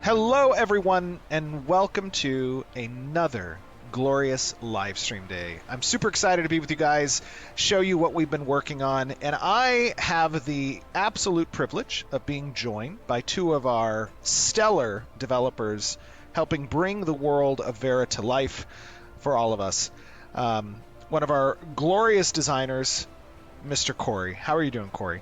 Hello, everyone, and welcome to another glorious live stream day. I'm super excited to be with you guys, show you what we've been working on, and I have the absolute privilege of being joined by two of our stellar developers helping bring the world of Vera to life for all of us. One of our glorious designers, Mr. Corey. How are you doing, Corey?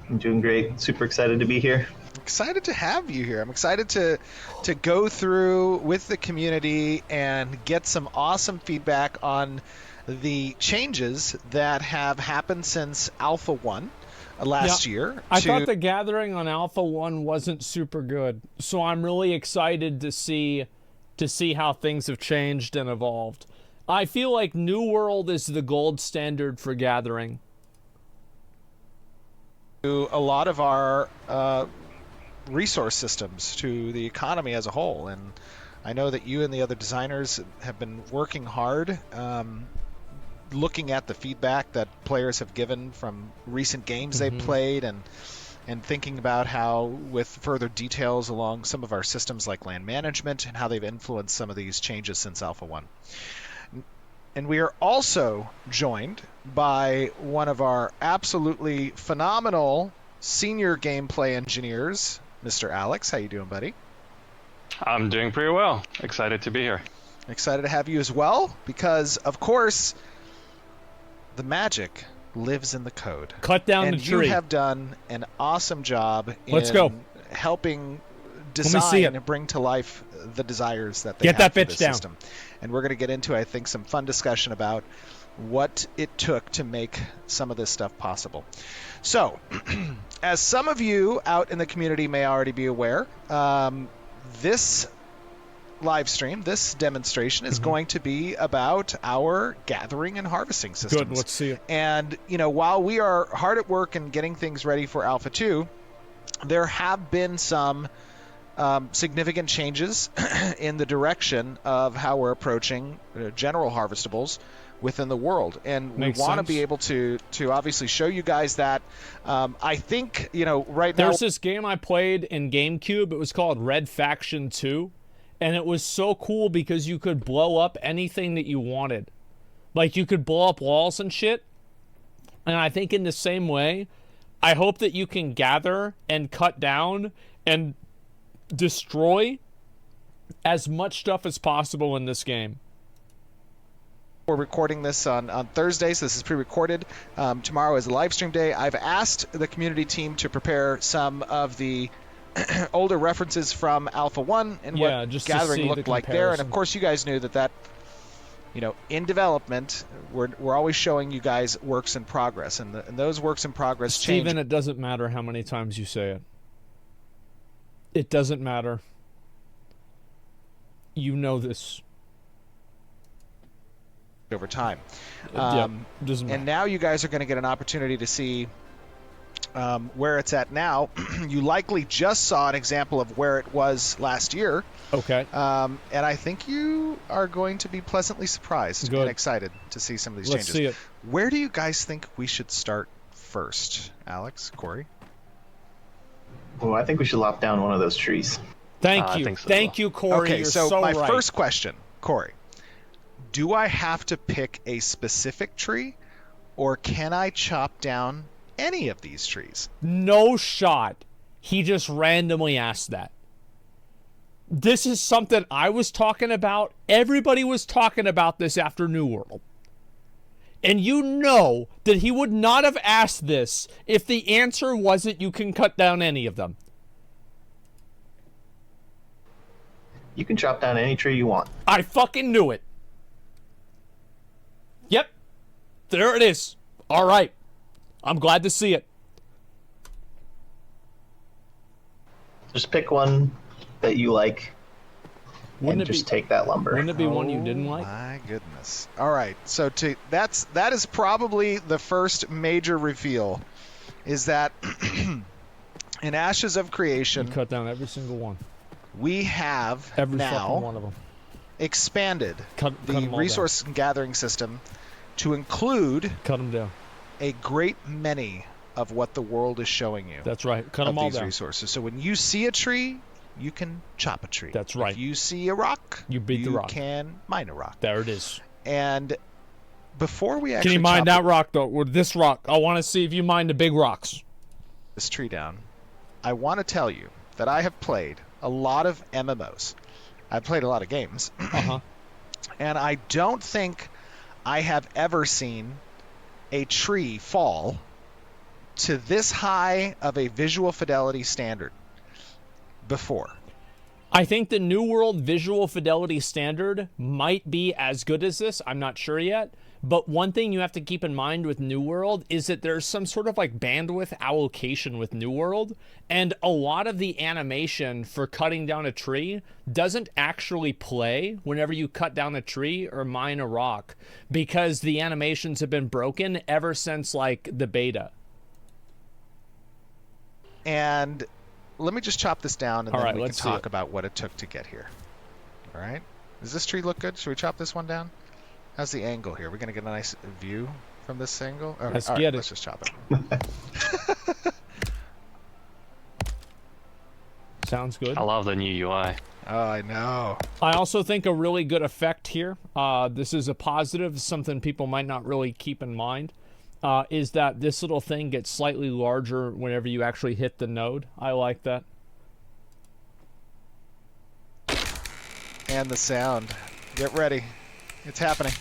I'm doing great. Super excited to be here. Excited to have you here. I'm excited to go through with the community and get some awesome feedback on the changes that have happened since Alpha 1 last year. I thought the gathering on Alpha 1 wasn't super good, so I'm really excited to see how things have changed and evolved. I feel like New World is the gold standard for gathering. A lot of our resource systems to the economy as a whole, and I know that you and the other designers have been working hard looking at the feedback that players have given from recent games they've played and thinking about how, with further details along some of our systems like land management and how they've influenced some of these changes since Alpha 1. And we are also joined by one of our absolutely phenomenal senior gameplay engineers, Mr. Alex. How you doing, buddy? I'm doing pretty well. Excited to be here. Excited to have you as well, because, of course, the magic lives in the code. Cut down the tree. And you have done an awesome job in helping design and bring to life the desires that they have for the system. And we're going to get into, I think, some fun discussion about what it took to make some of this stuff possible. So, as some of you out in the community may already be aware, this live stream, this demonstration is going to be about our gathering and harvesting systems. Good, let's see it. And, you know, while we are hard at work and getting things ready for Alpha 2, there have been some significant changes in the direction of how we're approaching general harvestables within the world, and we want to be able to obviously show you guys that. I think, you know, right now there's this game I played in GameCube. It was called Red Faction 2, and it was so cool because you could blow up anything that you wanted. Like, you could blow up walls and shit. And I think in the same way, I hope that you can gather and cut down and destroy as much stuff as possible in this game. We're recording this on Thursday, so this is pre-recorded. Tomorrow is a live stream day. I've asked the community team to prepare some of the older references from Alpha 1 and what gathering looked like there. And of course, you guys knew that, you know, in development, we're always showing you guys works in progress, and those works in progress change. Steven, it doesn't matter how many times you say it. It doesn't matter. You know this. Over time. Doesn't matter. And now you guys are going to get an opportunity to see where it's at now. You likely just saw an example of where it was last year. Okay. And I think you are going to be pleasantly surprised and excited to see some of these changes. Let's see it. Where do you guys think we should start first? Alex, Corey? Well, I think we should lop down one of those trees. Thank you. Thank you, Corey. Okay, You're so my right. first question, Corey. Do I have to pick a specific tree, or can I chop down any of these trees? No shot. He just randomly asked that. This is something I was talking about. Everybody was talking about this after New World. And you know that he would not have asked this if the answer wasn't you can cut down any of them. You can chop down any tree you want. I fucking knew it. Yep. There it is. All right. I'm glad to see it. Just pick one that you like and just take that lumber. Wouldn't it be one you didn't like? My goodness. All right. So that is probably the first major reveal, is that in Ashes of Creation, You cut down every single one. We have Every now fucking one of them. expanded Cut the them all resource gathering system to include Cut them down. a great many of what the world is showing you. That's right. Cut them all these down. resources. So when you see a tree, you can chop a tree. That's right. If you see a rock, you beat the rock. You can mine a rock. There it is. And before we actually can you mine that rock though? With this rock, I want to see if you mine the big rocks. This tree down. I want to tell you that I have played a lot of MMOs. I've played a lot of games. And I don't think I have ever seen a tree fall to this high of a visual fidelity standard before. I think the New World visual fidelity standard might be as good as this. I'm not sure yet. But one thing you have to keep in mind with New World is that there's some sort of like bandwidth allocation with New World. And a lot of the animation for cutting down a tree doesn't actually play whenever you cut down a tree or mine a rock, because the animations have been broken ever since like the beta. And let me just chop this down, and then we can talk about what it took to get here. All right? Does this tree look good? Should we chop this one down? How's the angle here? We're going to get a nice view from this angle? Let's all get right, it. Let's just chop it. Sounds good. I love the new UI. Oh, I know. I also think a really good effect here, this is a positive, something people might not really keep in mind, is that this little thing gets slightly larger whenever you actually hit the node. I like that. And the sound. Get ready. It's happening.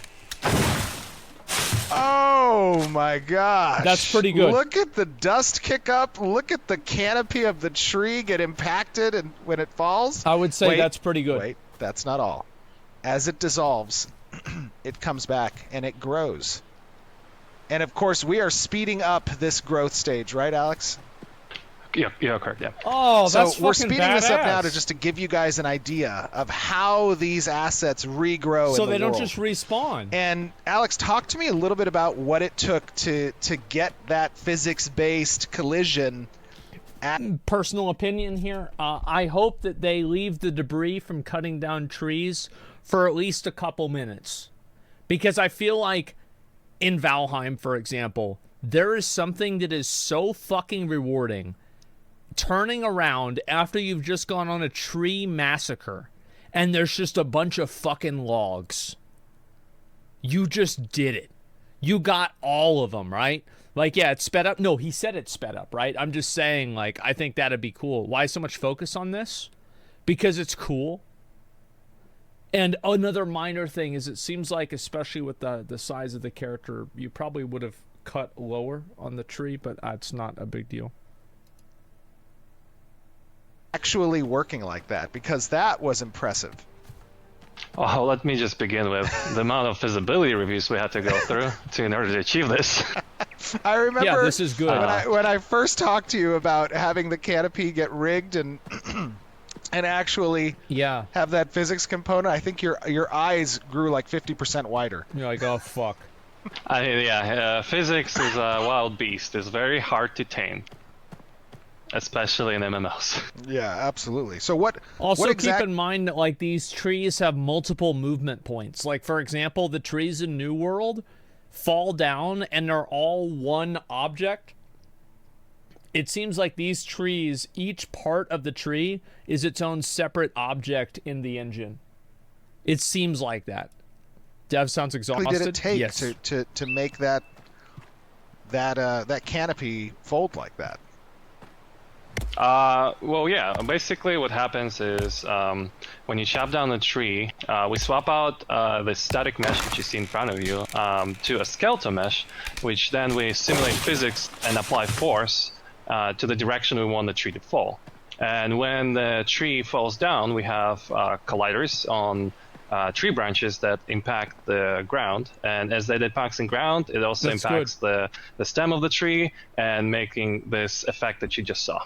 Oh my gosh. That's pretty good. Look at the dust kick up. Look at the canopy of the tree get impacted and when it falls. I would say that's pretty good. Wait, that's not all. As it dissolves, it comes back and it grows. And of course, we are speeding up this growth stage, right, Alex? Yeah, correct. Yeah. Oh, that's so we're speeding this up now badass. to give you guys an idea of how these assets regrow. So in the they don't world. just respawn. And Alex, talk to me a little bit about what it took to get that physics-based collision. Personal opinion here. I hope that they leave the debris from cutting down trees for at least a couple minutes, because I feel like in Valheim, for example, there is something that is so fucking rewarding. Turning around after you've just gone on a tree massacre and there's just a bunch of fucking logs. You just did it. You got all of them, right? Like, yeah, it's sped up. No, he said it's sped up, right? I'm just saying, like, I think that'd be cool. Why so much focus on this? Because it's cool. And another minor thing is it seems like, especially with the size of the character, you probably would have cut lower on the tree, but that's not a big deal. Actually working like that, because that was impressive. Oh, let me just begin with the amount of visibility reviews we had to go through in order to achieve this. I remember. Yeah, this is good. When I first talked to you about having the canopy get rigged and actually have that physics component, I think your eyes grew like 50% wider. You're like, oh fuck. Physics is a wild beast. It's very hard to tame, especially in MMOs. Yeah, absolutely. So what? Also, what keep in mind that like these trees have multiple movement points. Like for example, the trees in New World fall down and they're all one object. It seems like these trees, each part of the tree is its own separate object in the engine. It seems like that. Dev sounds exhausted. What did it take yes. to make that canopy fold like that? Well, yeah. Basically, what happens is when you chop down a tree, we swap out the static mesh that you see in front of you to a skeletal mesh, which then we simulate physics and apply force to the direction we want the tree to fall. And when the tree falls down, we have colliders on tree branches that impact the ground, and as that impacts the ground, it also impacts the stem of the tree, and making this effect that you just saw.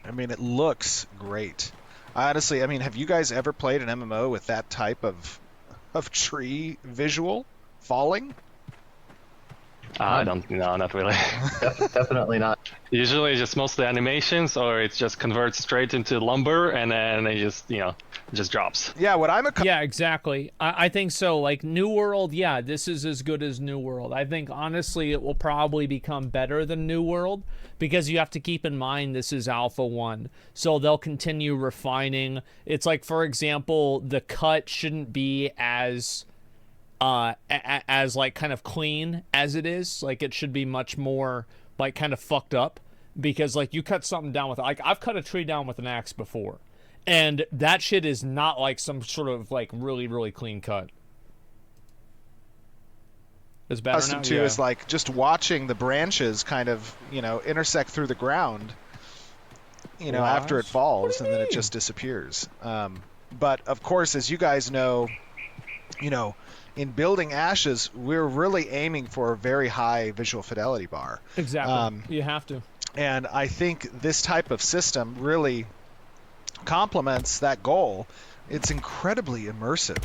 I mean, it looks great. Honestly, I mean, have you guys ever played an MMO with that type of tree visual falling? I don't know, not really. Definitely not. Usually it's just mostly animations, or it just converts straight into lumber, and then it just, just drops. Yeah, what I'm Yeah, exactly. I think so. Like New World, yeah, this is as good as New World. I think honestly it will probably become better than New World because you have to keep in mind this is Alpha 1. So they'll continue refining. It's like, for example, the cut shouldn't be as like kind of clean as it is. Like it should be much more like kind of fucked up because like you cut something down with, like I've cut a tree down with an axe before. And that shit is not like some sort of like really, really clean cut. It's better now. to is like just watching the branches kind of, intersect through the ground, after it falls, and then it just disappears. But of course, as you guys know, in building Ashes, we're really aiming for a very high visual fidelity bar. Exactly. You have to. And I think this type of system really complements that goal. It's incredibly immersive,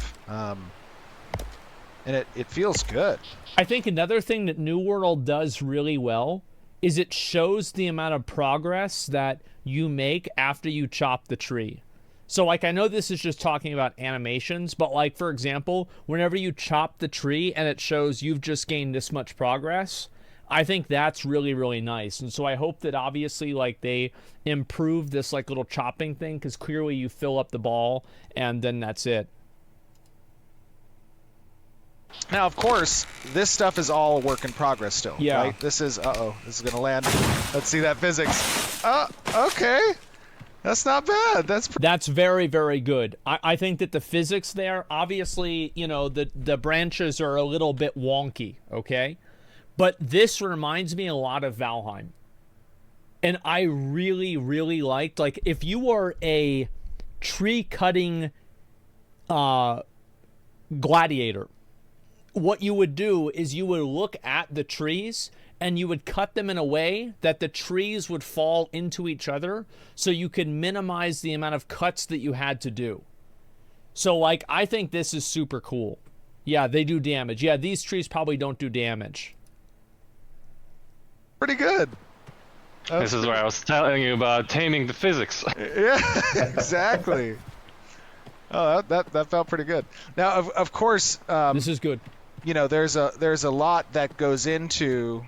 and it feels good. I think another thing that New World does really well is it shows the amount of progress that you make after you chop the tree. So like I know this is just talking about animations, but like for example, whenever you chop the tree and it shows you've just gained this much progress, I think that's really, really nice. And so I hope that obviously like they improve this like little chopping thing, because clearly you fill up the ball and then that's it. Now, of course, this stuff is all a work in progress still. Yeah. Right? This is this is gonna land. Let's see that physics. Okay. That's not bad. That's very, very good. I think that the physics there, obviously, the branches are a little bit wonky, okay? But this reminds me a lot of Valheim. And I really, really liked, like, if you are a tree-cutting gladiator, what you would do is you would look at the trees and you would cut them in a way that the trees would fall into each other so you could minimize the amount of cuts that you had to do. So, like, I think this is super cool. Yeah, they do damage. Yeah, these trees probably don't do damage. pretty good. This is where I was telling you about taming the physics. Yeah, exactly. Oh, that felt pretty good. Now, of course, this is good. There's a lot that goes into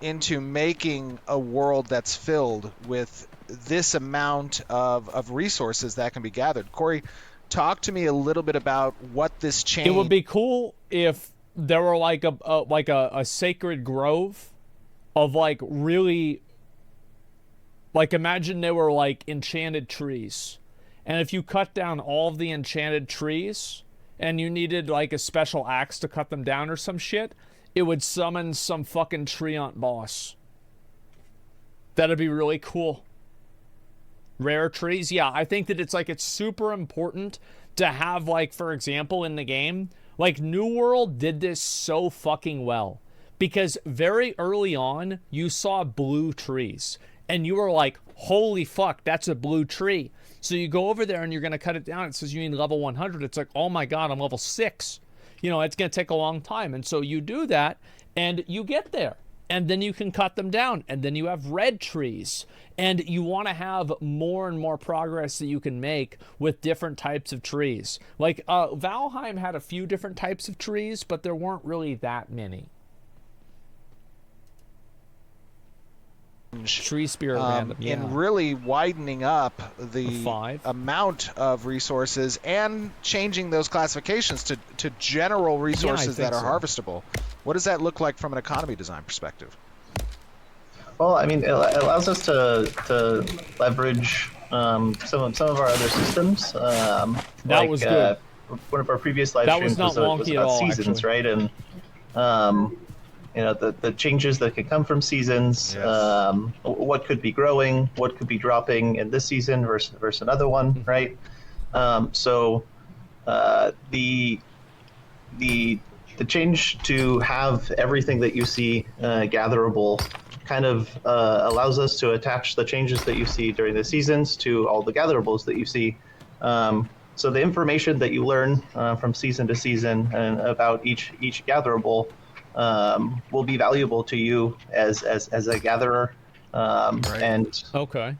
making a world that's filled with this amount of resources that can be gathered. Corey, talk to me a little bit about what this change. It would be cool if there were like a sacred grove of like really, like, imagine they were like enchanted trees, and if you cut down all of the enchanted trees and you needed like a special axe to cut them down or some shit, it would summon some fucking treant boss. That'd be really cool. Rare trees, yeah, I think that it's super important to have, like, for example, in the game, like, New World did this so fucking well. Because very early on, you saw blue trees. And you were like, holy fuck, that's a blue tree. So you go over there and you're going to cut it down. It says you need level 100. It's like, oh my god, I'm level 6. It's going to take a long time. And so you do that, and you get there. And then you can cut them down. And then you have red trees. And you want to have more and more progress that you can make with different types of trees. Like, Valheim had a few different types of trees, but there weren't really that many. Tree spirit random, yeah. In really widening up the amount of resources and changing those classifications to general resources that are harvestable. What does that look like from an economy design perspective? Well, I mean, it allows us to leverage some of our other systems. That was good. One of our previous live streams was about seasons, actually. Right? And the changes that could come from seasons, yes. What could be growing, what could be dropping in this season versus another one, right? So the change to have everything that you see gatherable kind of allows us to attach the changes that you see during the seasons to all the gatherables that you see. So the information that you learn from season to season and about each gatherable will be valuable to you as a gatherer. Right. And Okay.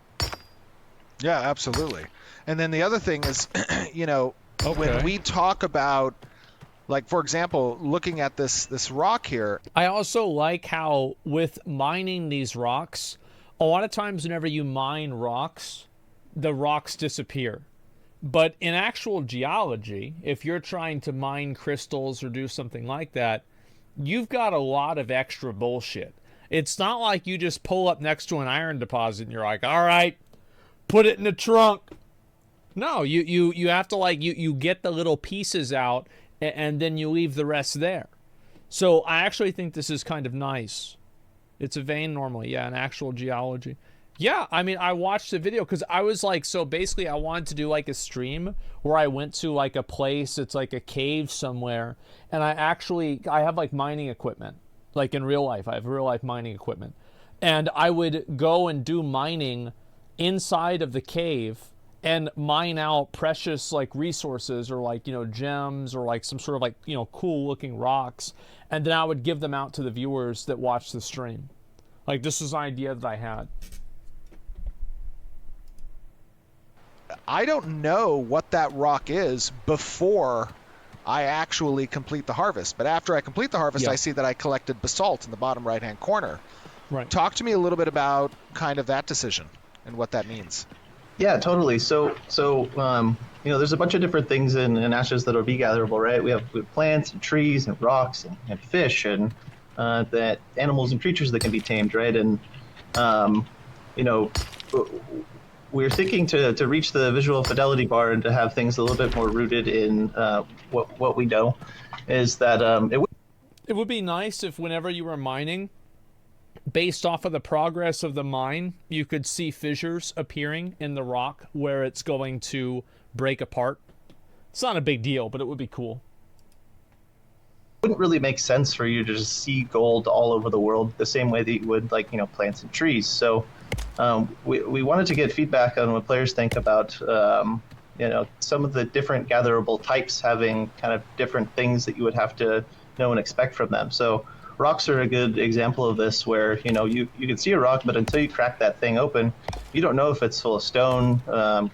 Yeah, absolutely. And then the other thing is, you know, when we talk about, like, for example, looking at this rock here. I also like how with mining these rocks, a lot of times whenever you mine rocks, the rocks disappear. But in actual geology, if you're trying to mine crystals or do something like that, you've got a lot of extra bullshit. It's not like you just pull up next to an iron deposit and you're like, all right, put it in the trunk. No, you have to, like, you get the little pieces out and then you leave the rest there. So I actually think this is kind of nice. It's a vein normally, yeah, in actual geology. Yeah, I mean, I watched the video because I was like, so basically I wanted to do like a stream where I went to like a place, it's like a cave somewhere, and I have like mining equipment. Like in real life, I have real life mining equipment. And I would go and do mining inside of the cave and mine out precious like resources or like, you know, gems or like some sort of like, you know, cool looking rocks. And then I would give them out to the viewers that watch the stream. Like, this is an idea that I had. I don't know what that rock is before I actually complete the harvest. But after I complete the harvest, I see that I collected basalt in the bottom right-hand corner. Right. Talk to me a little bit about kind of that decision and what that means. Yeah, totally. So you know, there's a bunch of different things in ashes that will be gatherable, right? We have plants and trees and rocks and fish and that animals and creatures that can be tamed, right? And you know, we're thinking to reach the visual fidelity bar and to have things a little bit more rooted in what we know. Is that it would be nice if whenever you were mining, based off of the progress of the mine, you could see fissures appearing in the rock where it's going to break apart. It's not a big deal, but it would be cool. It wouldn't really make sense for you to just see gold all over the world the same way that you would, like, you know, plants and trees. So we wanted to get feedback on what players think about you know, some of the different gatherable types having kind of different things that you would have to know and expect from them. So rocks are a good example of this, where, you know, you can see a rock, but until you crack that thing open, you don't know if it's full of stone,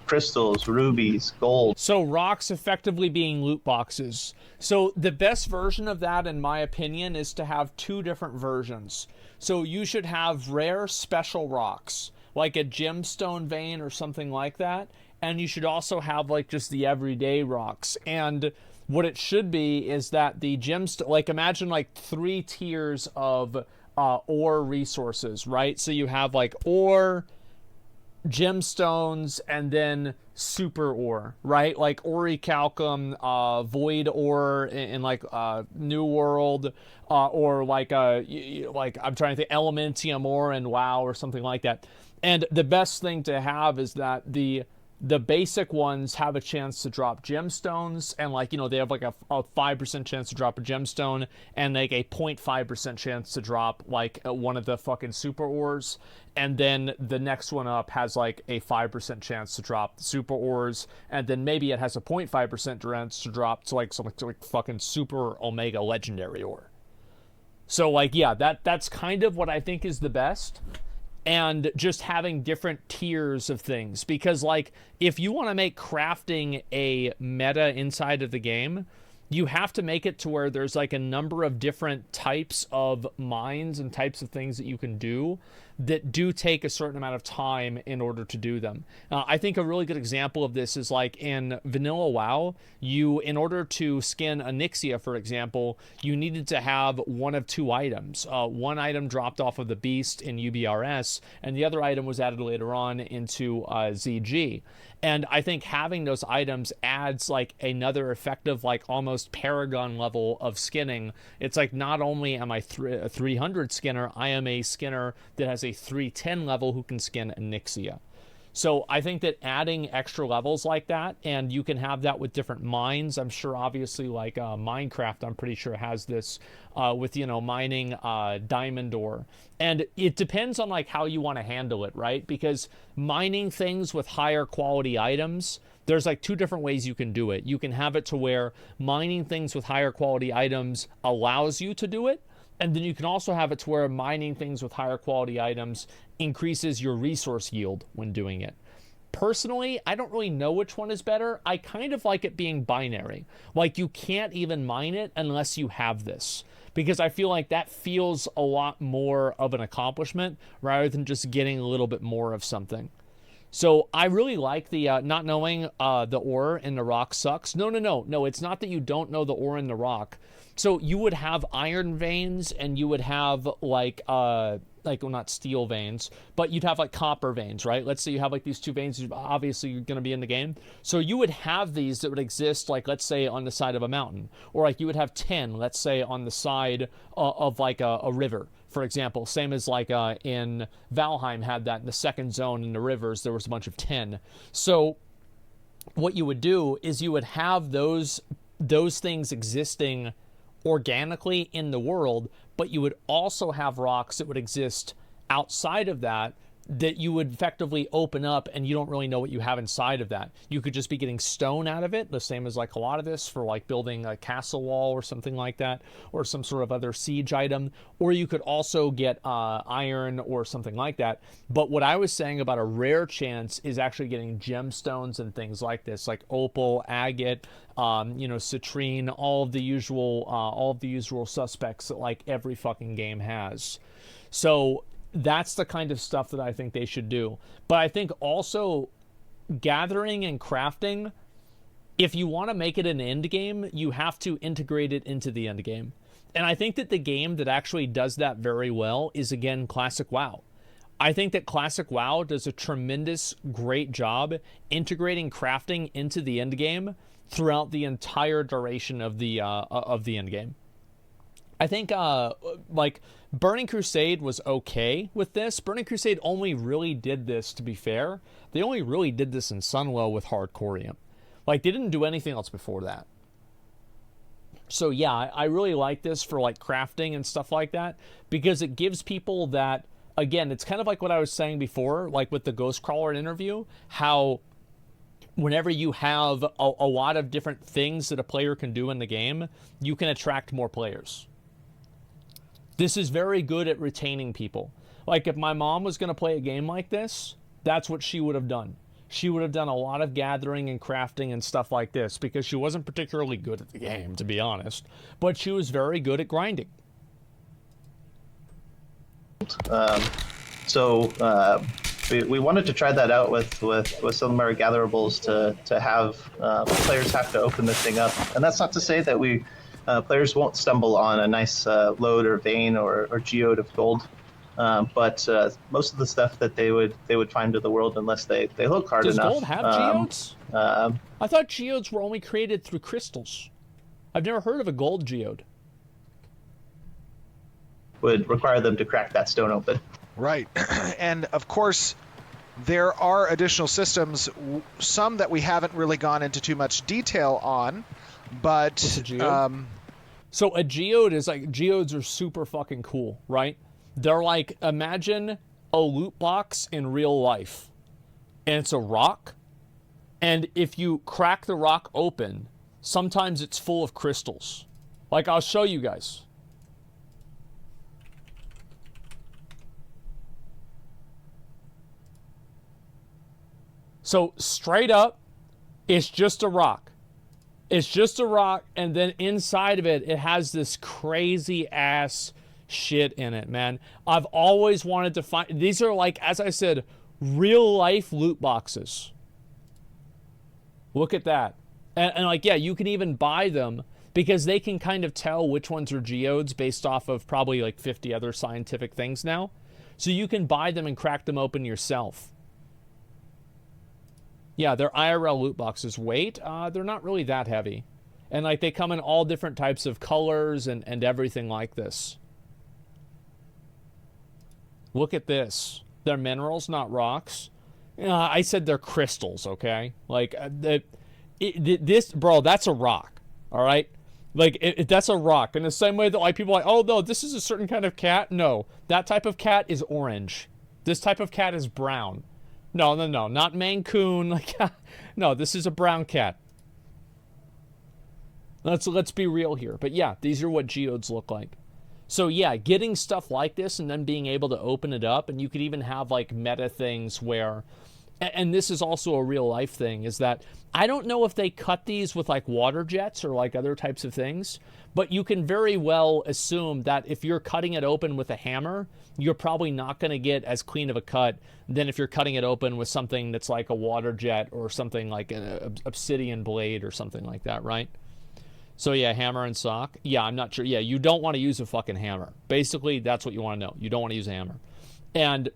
crystals, rubies, gold. So rocks effectively being loot boxes. So the best version of that, in my opinion, is to have two different versions. So you should have rare special rocks, like a gemstone vein or something like that, and you should also have like just the everyday rocks. And what it should be is that the gemstone, like imagine like 3 tiers of ore resources, right? So you have like ore, gemstones, and then super ore, right? Like orichalcum, void ore in like New World, or like I'm trying to think, elementium ore in WoW or something like that. And the best thing to have is that the basic ones have a chance to drop gemstones, and like, you know, they have like a 5% chance to drop a gemstone and like a 0.5% chance to drop like one of the fucking super ores. And then the next one up has like a 5% chance to drop the super ores, and then maybe it has a 0.5% chance to drop to like something like fucking super omega legendary ore. So like, yeah, that's kind of what I think is the best. And just having different tiers of things, because like if you want to make crafting a meta inside of the game, you have to make it to where there's like a number of different types of mines and types of things that you can do that do take a certain amount of time in order to do them. I think a really good example of this is like in vanilla WoW, in order to skin Onyxia, for example, you needed to have one of 2 items. One item dropped off of the beast in UBRS, and the other item was added later on into ZG. And I think having those items adds like another effective, like almost paragon level of skinning. It's like, not only am I a 300 skinner, I am a skinner that has a 310 level who can skin Onyxia. So I think that adding extra levels like that, and you can have that with different mines. I'm sure obviously like Minecraft, I'm pretty sure has this with, you know, mining diamond ore. And it depends on like how you want to handle it, right? Because mining things with higher quality items, there's like 2 different ways you can do it. You can have it to where mining things with higher quality items allows you to do it, And then you can also have it to where mining things with higher quality items increases your resource yield when doing it. Personally, I don't really know which one is better. I kind of like it being binary. Like, you can't even mine it unless you have this, because I feel like that feels a lot more of an accomplishment rather than just getting a little bit more of something. So I really like the not knowing the ore in the rock sucks. No, it's not that you don't know the ore in the rock. So you would have iron veins, and you would have well, not steel veins, but you'd have like copper veins, right? Let's say you have like these two veins, obviously you're going to be in the game. So you would have these that would exist, like, let's say on the side of a mountain, or like you would have 10, let's say on the side of like a river, for example. Same as like in Valheim had that in the second zone in the rivers, there was a bunch of 10. So what you would do is you would have those things existing organically in the world, but you would also have rocks that would exist outside of that you would effectively open up, and you don't really know what you have inside of that. You could just be getting stone out of it, the same as like a lot of this for like building a castle wall or something like that, or some sort of other siege item, or you could also get iron or something like that. But what I was saying about a rare chance is actually getting gemstones and things like this, like opal, agate, citrine, all of the usual suspects that like every fucking game has. So that's the kind of stuff that I think they should do. But I think also gathering and crafting, if you want to make it an end game, you have to integrate it into the end game. And I think that the game that actually does that very well is, again, Classic WoW. I think that Classic WoW does a tremendous, great job integrating crafting into the end game throughout the entire duration of the end game. I think Burning Crusade was okay with this. Burning Crusade only really did this, to be fair. They only really did this in Sunwell with Hardcorium. Like, they didn't do anything else before that. So yeah, I really like this for like crafting and stuff like that, because it gives people that, again, it's kind of like what I was saying before, like with the Ghostcrawler interview, how whenever you have a lot of different things that a player can do in the game, you can attract more players. This is very good at retaining people. Like, if my mom was going to play a game like this, that's what she would have done. She would have done a lot of gathering and crafting and stuff like this, because she wasn't particularly good at the game, to be honest. But she was very good at grinding. We wanted to try that out with some of our gatherables to have players have to open this thing up. And that's not to say that players won't stumble on a nice lode or vein or geode of gold, but most of the stuff that they would find in the world, unless they look hard enough. Does gold have geodes? I thought geodes were only created through crystals. I've never heard of a gold geode. Would require them to crack that stone open. Right, and of course, there are additional systems, some that we haven't really gone into too much detail on, but so a geode is like, geodes are super fucking cool, right? They're like, imagine a loot box in real life, and it's a rock, and if you crack the rock open, sometimes it's full of crystals. Like, I'll show you guys. So straight up, it's just a rock. It's just a rock, and then inside of it, it has this crazy ass shit in it, man. I've always wanted to find, these are like, as I said, real life loot boxes. Look at that. And like, yeah, you can even buy them, because they can kind of tell which ones are geodes based off of probably like 50 other scientific things now. So you can buy them and crack them open yourself. Yeah, they're IRL loot boxes. Weight, they're not really that heavy. And like, they come in all different types of colors and everything like this. Look at this. They're minerals, not rocks. I said they're crystals, okay? Like, this, bro, that's a rock, all right? Like, that's a rock. In the same way that like people are like, oh, no, this is a certain kind of cat. No, that type of cat is orange. This type of cat is brown. No, not Maine Coon. Like, no, this is a brown cat. Let's be real here. But yeah, these are what geodes look like. So yeah, getting stuff like this and then being able to open it up, and you could even have like meta things where, and this is also a real life thing, is that I don't know if they cut these with like water jets or like other types of things, but you can very well assume that if you're cutting it open with a hammer, you're probably not going to get as clean of a cut than if you're cutting it open with something that's like a water jet or something like an obsidian blade or something like that, right? So yeah, hammer and sock. Yeah, I'm not sure. Yeah, you don't want to use a fucking hammer. Basically, that's what you want to know. You don't want to use a hammer. And,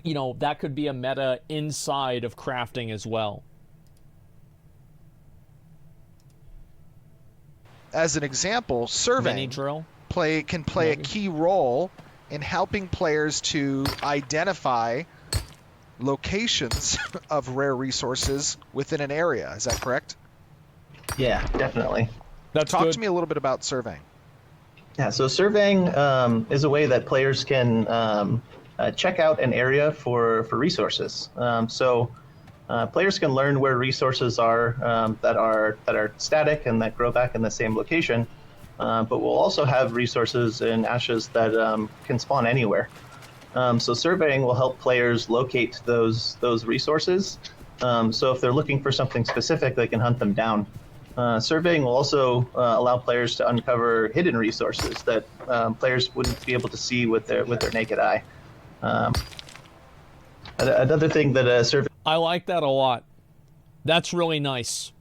you know, that could be a meta inside of crafting as well. As an example, surveying Mini drill can play a key role in helping players to identify locations of rare resources within an area. Is that correct? Yeah, definitely. Talk to me a little bit about surveying. Yeah, so surveying is a way that players can check out an area for resources. Players can learn where resources are that are static and that grow back in the same location. But we'll also have resources in Ashes that can spawn anywhere. So surveying will help players locate those resources. So if they're looking for something specific, they can hunt them down. Surveying will also allow players to uncover hidden resources that players wouldn't be able to see with their naked eye. Another thing that surveying... I like that a lot. That's really nice.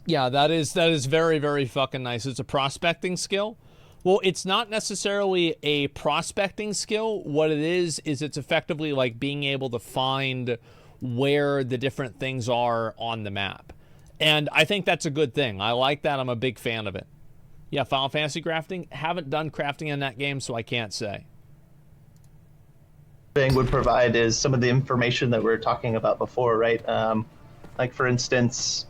Yeah, that is very, very fucking nice. It's a prospecting skill. Well, it's not necessarily a prospecting skill. What it is it's effectively like being able to find where the different things are on the map. And I think that's a good thing. I like that. I'm a big fan of it. Yeah, Final Fantasy crafting. Haven't done crafting in that game, so I can't say. Thing would provide is some of the information that we were talking about before, right? Like for instance,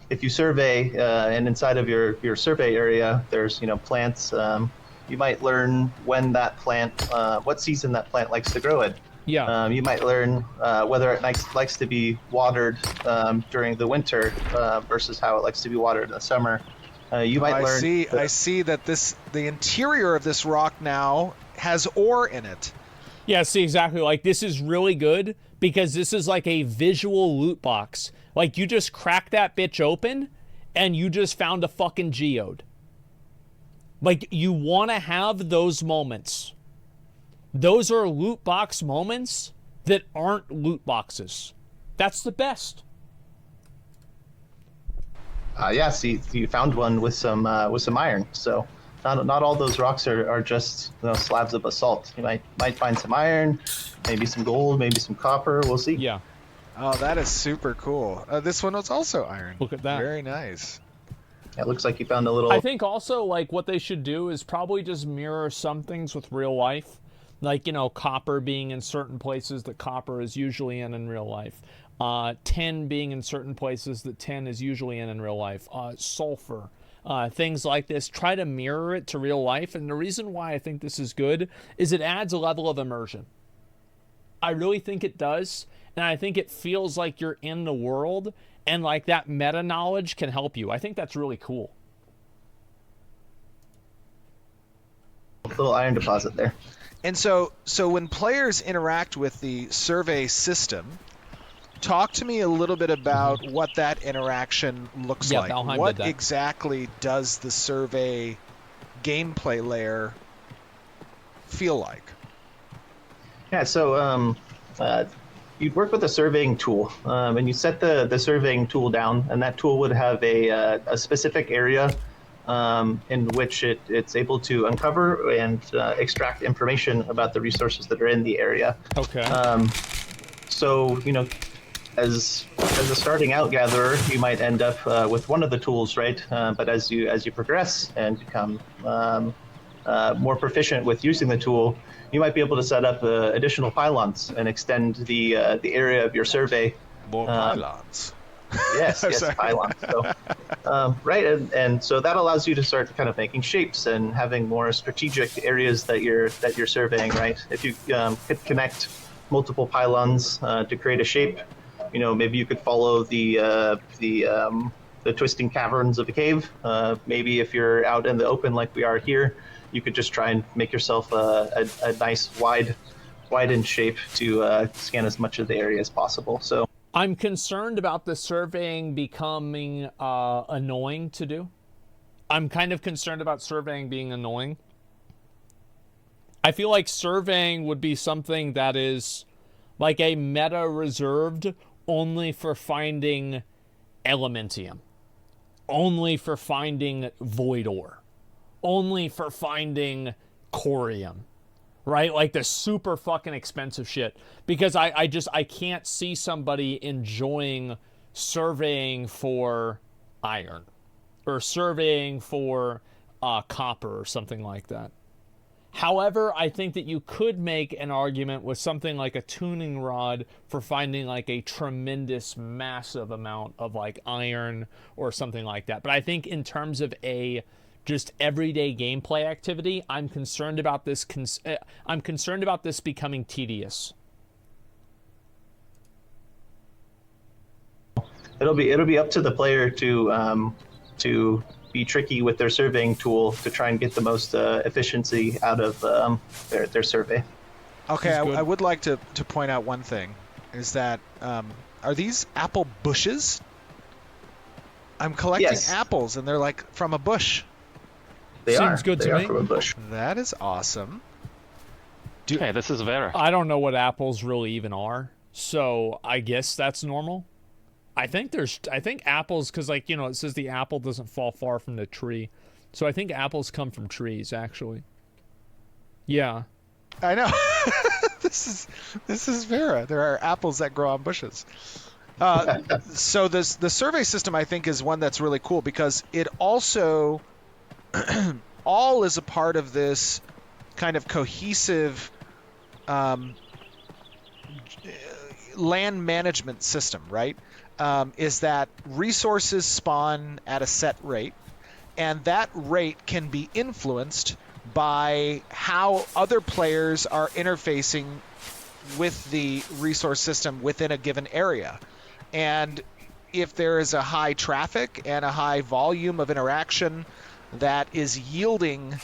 if you survey and inside of your survey area, there's plants. You might learn when that plant, what season that plant likes to grow in. Yeah. You might learn whether it likes to be watered during the winter versus how it likes to be watered in the summer. You might learn. I see that the interior of this rock now has ore in it. Yeah, see, exactly. Like, this is really good because this is like a visual loot box. Like, you just crack that bitch open and you just found a fucking geode. Like, you want to have those moments. Those are loot box moments that aren't loot boxes. That's the best. Yeah, see, you found one with some iron. So not all those rocks are just slabs of basalt. You might find some iron, maybe some gold, maybe some copper. We'll see. Yeah. Oh, that is super cool. This one was also iron. Look at that. Very nice. It looks like you found a little... I think also, like, what they should do is probably just mirror some things with real life. Like, copper being in certain places that copper is usually in real life. Tin being in certain places that tin is usually in real life. Sulfur. Things like this. Try to mirror it to real life. And the reason why I think this is good is it adds a level of immersion. I really think it does. And I think it feels like you're in the world. And, like, that meta-knowledge can help you. I think that's really cool. Little iron deposit there. And so when players interact with the survey system, talk to me a little bit about what that interaction looks like. Valheim What did that. exactly does the survey gameplay layer feel like? Yeah, so you'd work with a surveying tool, and you set the surveying tool down, and that tool would have a specific area in which it's able to uncover and extract information about the resources that are in the area. Okay. So, as a starting out gatherer, you might end up with one of the tools, right? But as you progress and become more proficient with using the tool, you might be able to set up additional pylons and extend the area of your survey. More pylons. Yes, pylons. So, right, and so that allows you to start kind of making shapes and having more strategic areas that you're surveying, right? If you could connect multiple pylons to create a shape, maybe you could follow the the twisting caverns of a cave. Maybe if you're out in the open like we are here, you could just try and make yourself a nice widened shape to scan as much of the area as possible. So I'm concerned about the surveying becoming annoying to do. I'm kind of concerned about surveying being annoying. I feel like surveying would be something that is like a meta reserved only for finding Elementium, only for finding Void Ore, only for finding Corium, right? Like the super fucking expensive shit. Because I can't see somebody enjoying surveying for iron or surveying for copper or something like that. However, I think that you could make an argument with something like a tuning rod for finding like a tremendous, massive amount of like iron or something like that. But I think in terms of a just everyday gameplay activity, I'm concerned about this. I'm concerned about this becoming tedious. It'll be up to the player to be tricky with their surveying tool to try and get the most efficiency out of their survey. Okay, I would like to point out one thing, is that are these apple bushes? I'm collecting apples, and they're like from a bush. They Seems are. good they to are me. From a bush. That is awesome. Hey, this is Vera. I don't know what apples really even are, so I guess that's normal. I think apples, because like, you know, it says the apple doesn't fall far from the tree. So I think apples come from trees, actually. Yeah. I know. This is Vera. There are apples that grow on bushes. So the survey system, I think, is one that's really cool because it also all is a part of this kind of cohesive land management system, right? Is that resources spawn at a set rate, and that rate can be influenced by how other players are interfacing with the resource system within a given area. And if there is a high traffic and a high volume of interaction that is yielding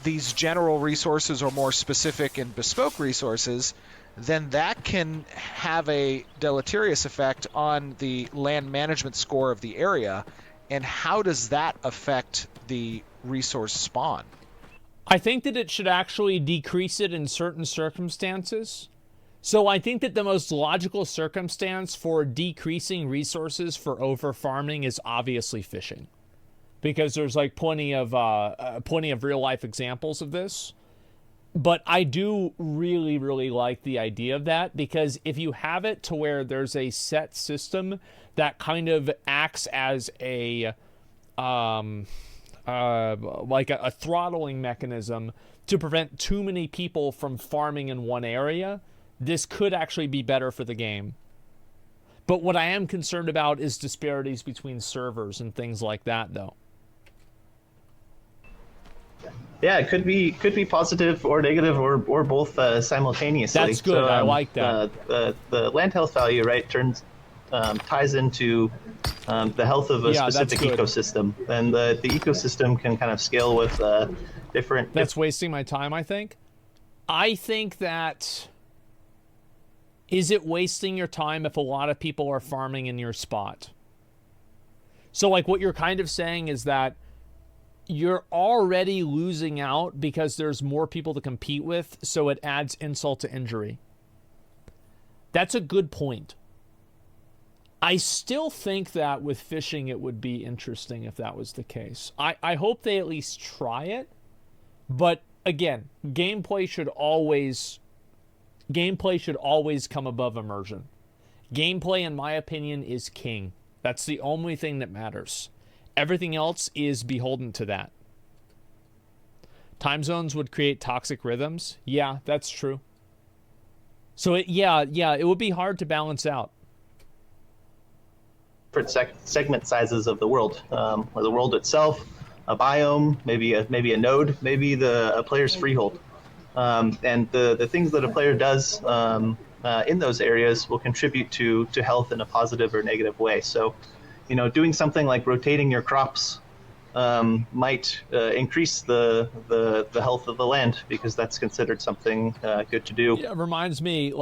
these general resources or more specific and bespoke resources, then that can have a deleterious effect on the land management score of the area. And how does that affect the resource spawn? I think that it should actually decrease it in certain circumstances. So I think that the most logical circumstance for decreasing resources for over farming is obviously fishing, because there's like plenty of real life examples of this. But I do really, really like the idea of that, because if you have it to where there's a set system that kind of acts as a like a throttling mechanism to prevent too many people from farming in one area, this could actually be better for the game. But what I am concerned about is disparities between servers and things like that, though. Yeah, it could be positive or negative or both simultaneously. That's good. So, I like that. The land health value, right, ties into the health of a specific ecosystem, and the ecosystem can kind of scale with different. That's wasting my time, I think. I think that. Is it wasting your time if a lot of people are farming in your spot? So, like, what you're kind of saying is that you're already losing out because there's more people to compete with, so it adds insult to injury. That's a good point. I still think that with fishing it would be interesting if that was the case. I hope they at least try it, but again, gameplay should always come above immersion. Gameplay, in my opinion, is king. That's the only thing that matters. Everything else is beholden to that. Time zones would create toxic rhythms. Yeah, that's true. So it would be hard to balance out. Different segment sizes of the world, or the world itself, a biome, maybe a node, maybe a player's freehold, and the things that a player does in those areas will contribute to health in a positive or negative way. So, doing something like rotating your crops might increase the health of the land, because that's considered something good to do. Yeah, it reminds me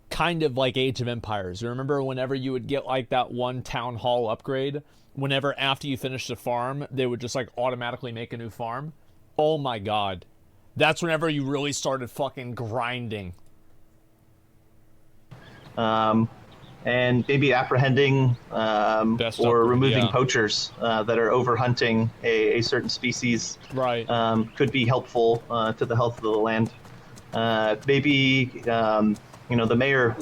kind of like Age of Empires. You remember whenever you would get like that one town hall upgrade, whenever after you finished a farm, they would just like automatically make a new farm? Oh my god. That's whenever you really started fucking grinding. And maybe apprehending or removing poachers that are overhunting a certain species. Right. Could be helpful to the health of the land. Maybe the mayor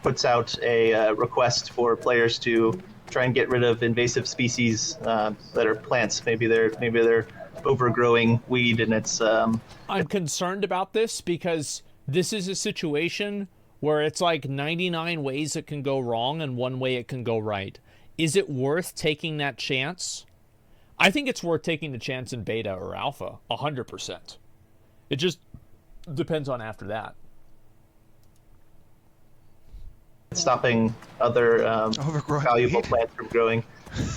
puts out a request for players to try and get rid of invasive species that are plants. Maybe they're overgrowing weed, and it's. I'm concerned about this because this is a situation where it's like 99 ways it can go wrong and one way it can go right. Is it worth taking that chance? I think it's worth taking the chance in beta or alpha, 100%. It just depends on after that. Stopping other valuable plants from growing.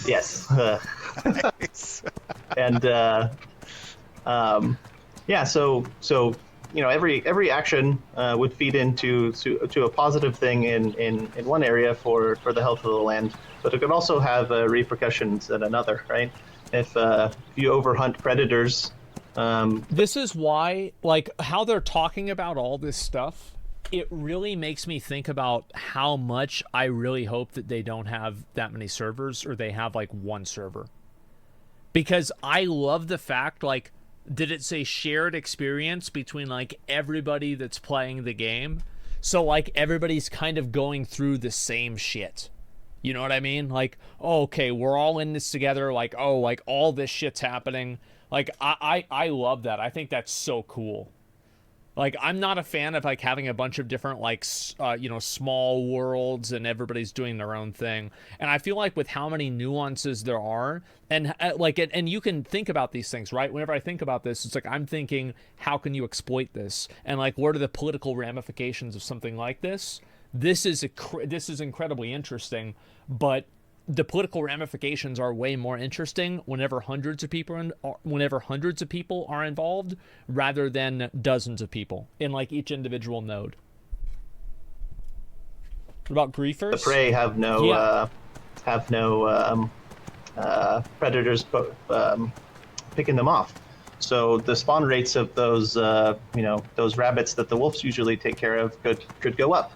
Yes. Nice. And every action would feed into a positive thing in one area for the health of the land, but it could also have repercussions in another, right? If you overhunt predators. This is why, like, how they're talking about all this stuff, it really makes me think about how much I really hope that they don't have that many servers, or they have like one server. Because I love the fact, like, did it say shared experience between like everybody that's playing the game? So like everybody's kind of going through the same shit. You know what I mean? Like, oh, okay, we're all in this together. Like, oh, like all this shit's happening. Like, I love that. I think that's so cool. Like, I'm not a fan of like having a bunch of different like small worlds and everybody's doing their own thing. And I feel like with how many nuances there are, and and you can think about these things, right? Whenever I think about this, it's like I'm thinking, how can you exploit this? And like, what are the political ramifications of something like this? This is incredibly interesting, but the political ramifications are way more interesting whenever hundreds of people are involved, rather than dozens of people in like each individual node. What about griefers? The prey have no predators picking them off. So the spawn rates of those those rabbits that the wolves usually take care of could go up.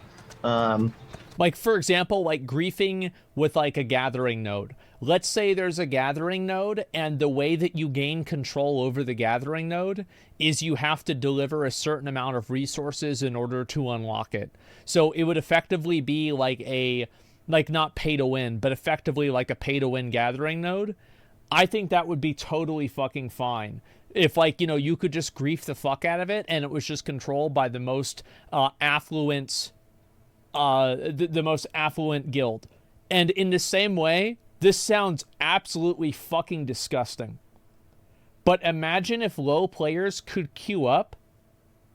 Like, for example, like griefing with like a gathering node. Let's say there's a gathering node, and the way that you gain control over the gathering node is you have to deliver a certain amount of resources in order to unlock it. So it would effectively be like not pay to win, but effectively like a pay to win gathering node. I think that would be totally fucking fine. If like, you could just grief the fuck out of it and it was just controlled by the most affluent the most affluent guild. And in the same way, this sounds absolutely fucking disgusting. But imagine if low players could queue up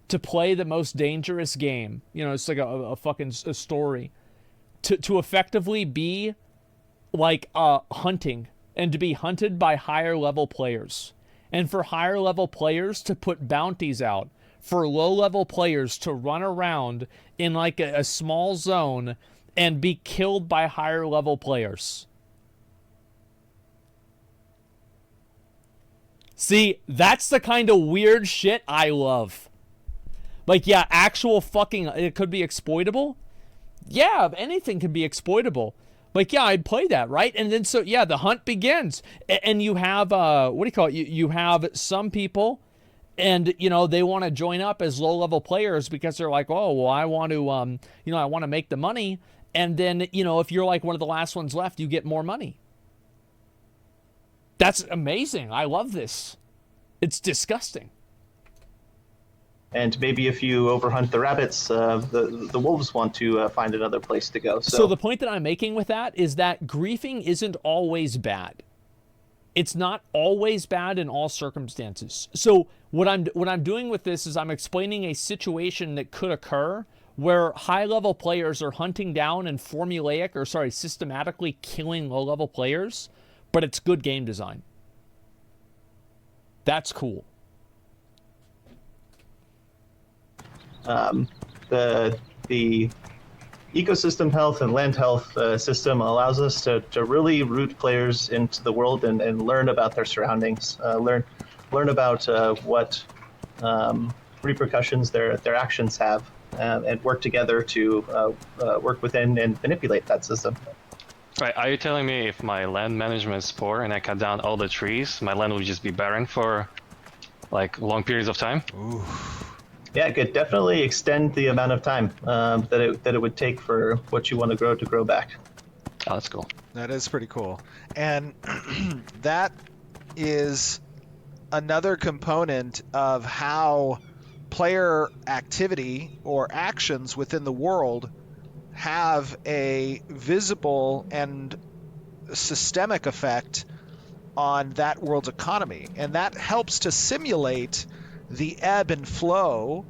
to play the most dangerous game. It's like a fucking story. To effectively be like hunting, and to be hunted by higher level players. And for higher level players to put bounties out for low-level players to run around in like a small zone and be killed by higher-level players. See, that's the kind of weird shit I love. Like, yeah, actual fucking... It could be exploitable? Yeah, anything can be exploitable. Like, yeah, I'd play that, right? And then, so, yeah, the hunt begins. And you have, what do you call it? You have some people... And, they want to join up as low-level players because they're like, oh, well, I want to, I want to make the money. And then, if you're like one of the last ones left, you get more money. That's amazing. I love this. It's disgusting. And maybe if you overhunt the rabbits, the wolves want to find another place to go. So the point that I'm making with that is that griefing isn't always bad. It's not always bad in all circumstances. So what I'm doing with this is I'm explaining a situation that could occur where high-level players are hunting down and systematically killing low-level players, but it's good game design. That's cool. The ecosystem health and land health system allows us to really root players into the world and learn about their surroundings, learn about what repercussions their actions have, and work together to work within and manipulate that system. Right, are you telling me if my land management is poor and I cut down all the trees, my land will just be barren for like long periods of time? Ooh. Yeah, it could definitely extend the amount of time that it would take for what you want to grow back. Oh, that's cool. That is pretty cool. And that is another component of how player activity or actions within the world have a visible and systemic effect on that world's economy. And that helps to simulate the ebb and flow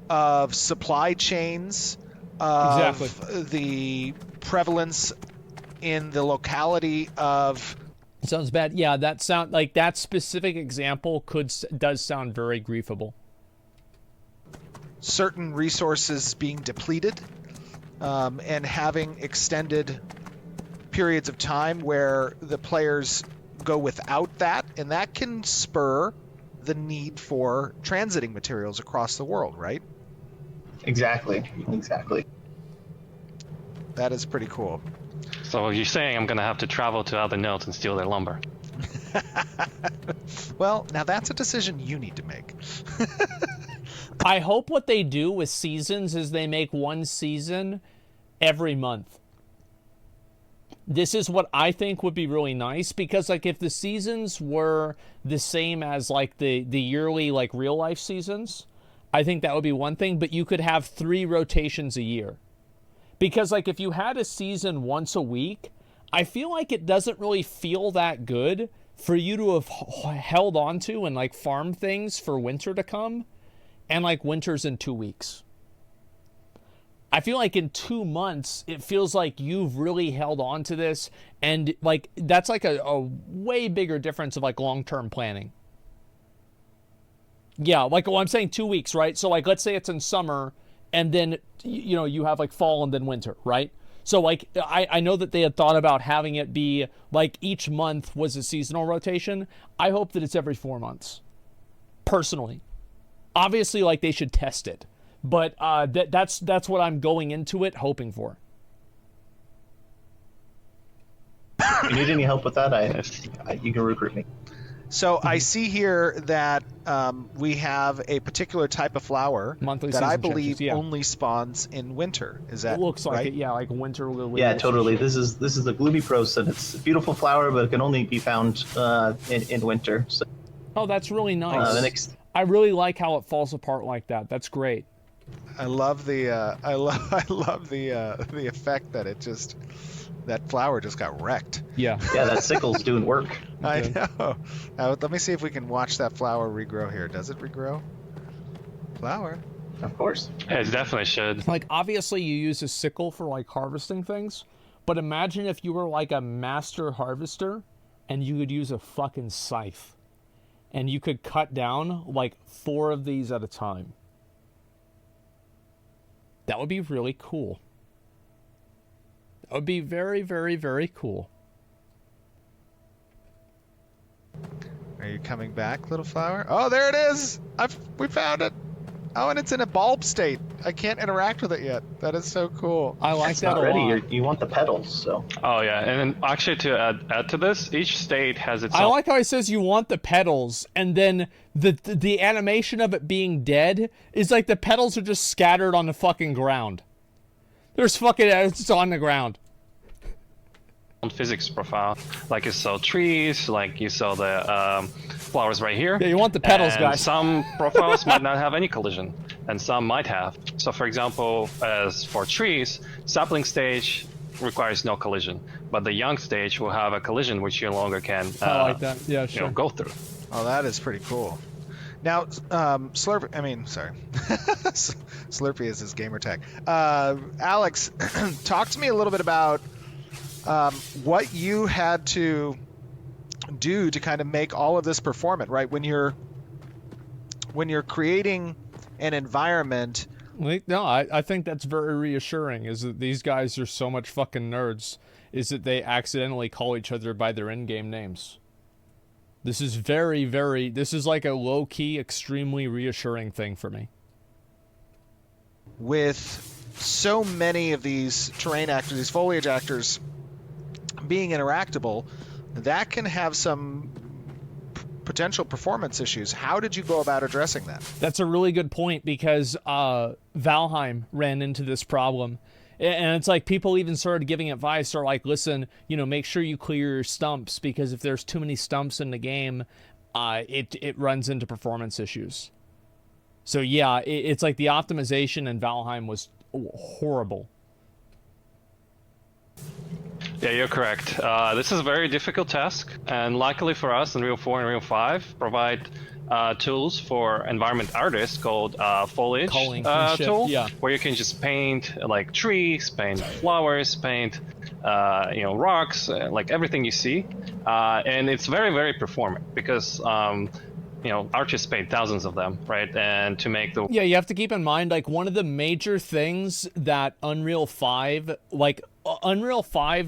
of supply chains, of the prevalence in the locality of... It sounds bad. Yeah, that specific example does sound very griefable. certain resources being depleted, and having extended periods of time where the players go without that, and that can spur the need for transiting materials across the world, right? Exactly. That is pretty cool. So you're saying I'm gonna have to travel to other nodes and steal their lumber? Well, now that's a decision you need to make. I hope what they do with seasons is they make one season every month. This is what I think would be really nice, because like if the seasons were the same as like the yearly like real life seasons, I think that would be one thing, but you could have 3 rotations a year. Because like if you had a season once a week, I feel like it doesn't really feel that good for you to have held on to and like farm things for winter to come, and like winter's in 2 weeks. I feel like in 2 months, it feels like you've really held on to this, and like that's like a way bigger difference of like long-term planning. Yeah, like, well, I'm saying 2 weeks, right? So like, let's say it's in summer, and then, you know, you have like fall and then winter, right? So like, I know that they had thought about having it be like each month was a seasonal rotation. I hope that it's every 4 months, personally. Obviously, like, they should test it, but that's what I'm going into it hoping for. If you need any help with that, you can recruit me. So I see here that we have a particular type of flower Monthly that I season believe changes, yeah. only spawns in winter. Is that It looks like right? it, yeah, like winter lily. Yeah, totally. This is the gloomy pros, and it's a beautiful flower, but it can only be found in winter. So, oh, that's really nice. I really like how it falls apart like that. That's great. I love the I love the effect that that flower just got wrecked. Yeah. Yeah, that sickle's doing work. I know. Let me see if we can watch that flower regrow here. Does it regrow? Flower. Of course. Yeah, it definitely should. Like, obviously you use a sickle for like harvesting things, but imagine if you were like a master harvester and you could use a fucking scythe and you could cut down like 4 of these at a time. That would be really cool. That would be very, very, very cool. Are you coming back, little flower? Oh, there it is! We found it! Oh, and it's in a bulb state. I can't interact with it yet. That is so cool. I like It's that not a ready. lot. You want the petals, so. Oh yeah, and then actually to add to this, each state has its I own... like how it says you want the petals, and then the animation of it being dead is like the petals are just scattered on the fucking ground. There's fucking, it's on the ground. physics profile. Like you saw trees, like you saw the flowers right here. Yeah, you want the petals, and guys. Some profiles might not have any collision, and some might have. So for example, as for trees, sapling stage requires no collision, but the young stage will have a collision which you no longer can I like that. Yeah, sure. go through. Oh, that is pretty cool. Now, Slurpee, I mean, sorry. Slurpee is his gamer tag. Alex, talk to me a little bit about what you had to do to kind of make all of this performant, right? When you're creating an environment. No, I think that's very reassuring, is that these guys are so much fucking nerds, is that they accidentally call each other by their in-game names. This is this is like a low-key, extremely reassuring thing for me. With so many of these terrain actors, these foliage actors being interactable, that can have some potential performance issues. How did you go about addressing that? That's a really good point, because Valheim ran into this problem. And it's like people even started giving advice, or like, listen, make sure you clear your stumps, because if there's too many stumps in the game, it runs into performance issues. So yeah, it's like the optimization in Valheim was horrible. Yeah, you're correct. This is a very difficult task, and luckily for us, Unreal 4 and Unreal 5 provide tools for environment artists called foliage tool, where you can just paint like trees, paint flowers, paint rocks, like everything you see, and it's very, very performant, because artists paint thousands of them, right? And to make the... Yeah, you have to keep in mind, like, one of the major things that Unreal 5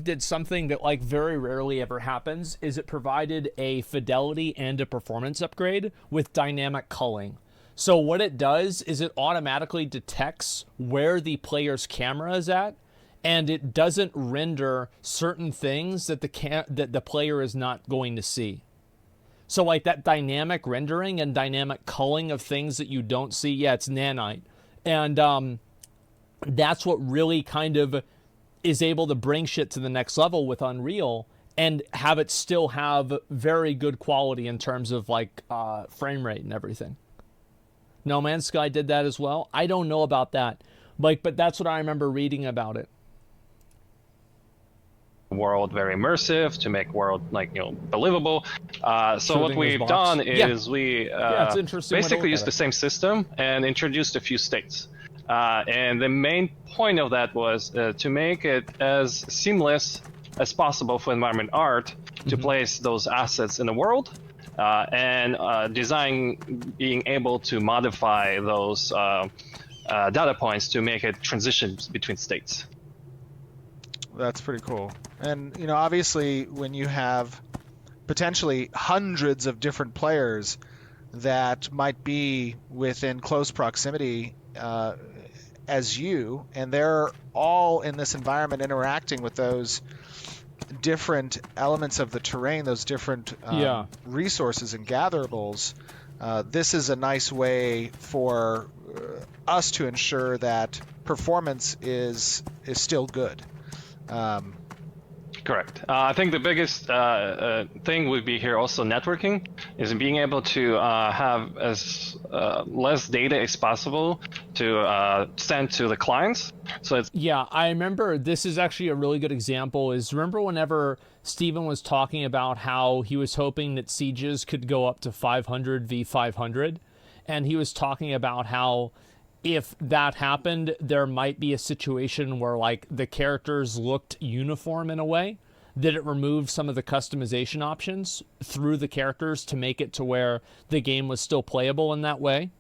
did something that, like, very rarely ever happens, is it provided a fidelity and a performance upgrade with dynamic culling. So what it does is it automatically detects where the player's camera is at, and it doesn't render certain things that the player is not going to see. So like that dynamic rendering and dynamic culling of things that you don't see, yeah, it's nanite. And that's what really kind of is able to bring shit to the next level with Unreal, and have it still have very good quality in terms of like frame rate and everything. No Man's Sky did that as well. I don't know about that, but that's what I remember reading about it. World very immersive, to make world believable. So what we've done is we basically used the same system and introduced a few states. And the main point of that was to make it as seamless as possible for environment art to place those assets in the world, and design being able to modify those data points to make it transition between states. That's pretty cool. And, obviously when you have potentially hundreds of different players that might be within close proximity as you, and they're all in this environment interacting with those different elements of the terrain, those different resources and gatherables, this is a nice way for us to ensure that performance is still good. Correct. I think the biggest thing would be here also networking, is being able to have as less data as possible to send to the clients. So it's... Yeah, I remember this is actually a really good example. Remember whenever Steven was talking about how he was hoping that sieges could go up to 500 v 500, and he was talking about how if that happened, there might be a situation where like the characters looked uniform in a way, that it removed some of the customization options through the characters to make it to where the game was still playable in that way.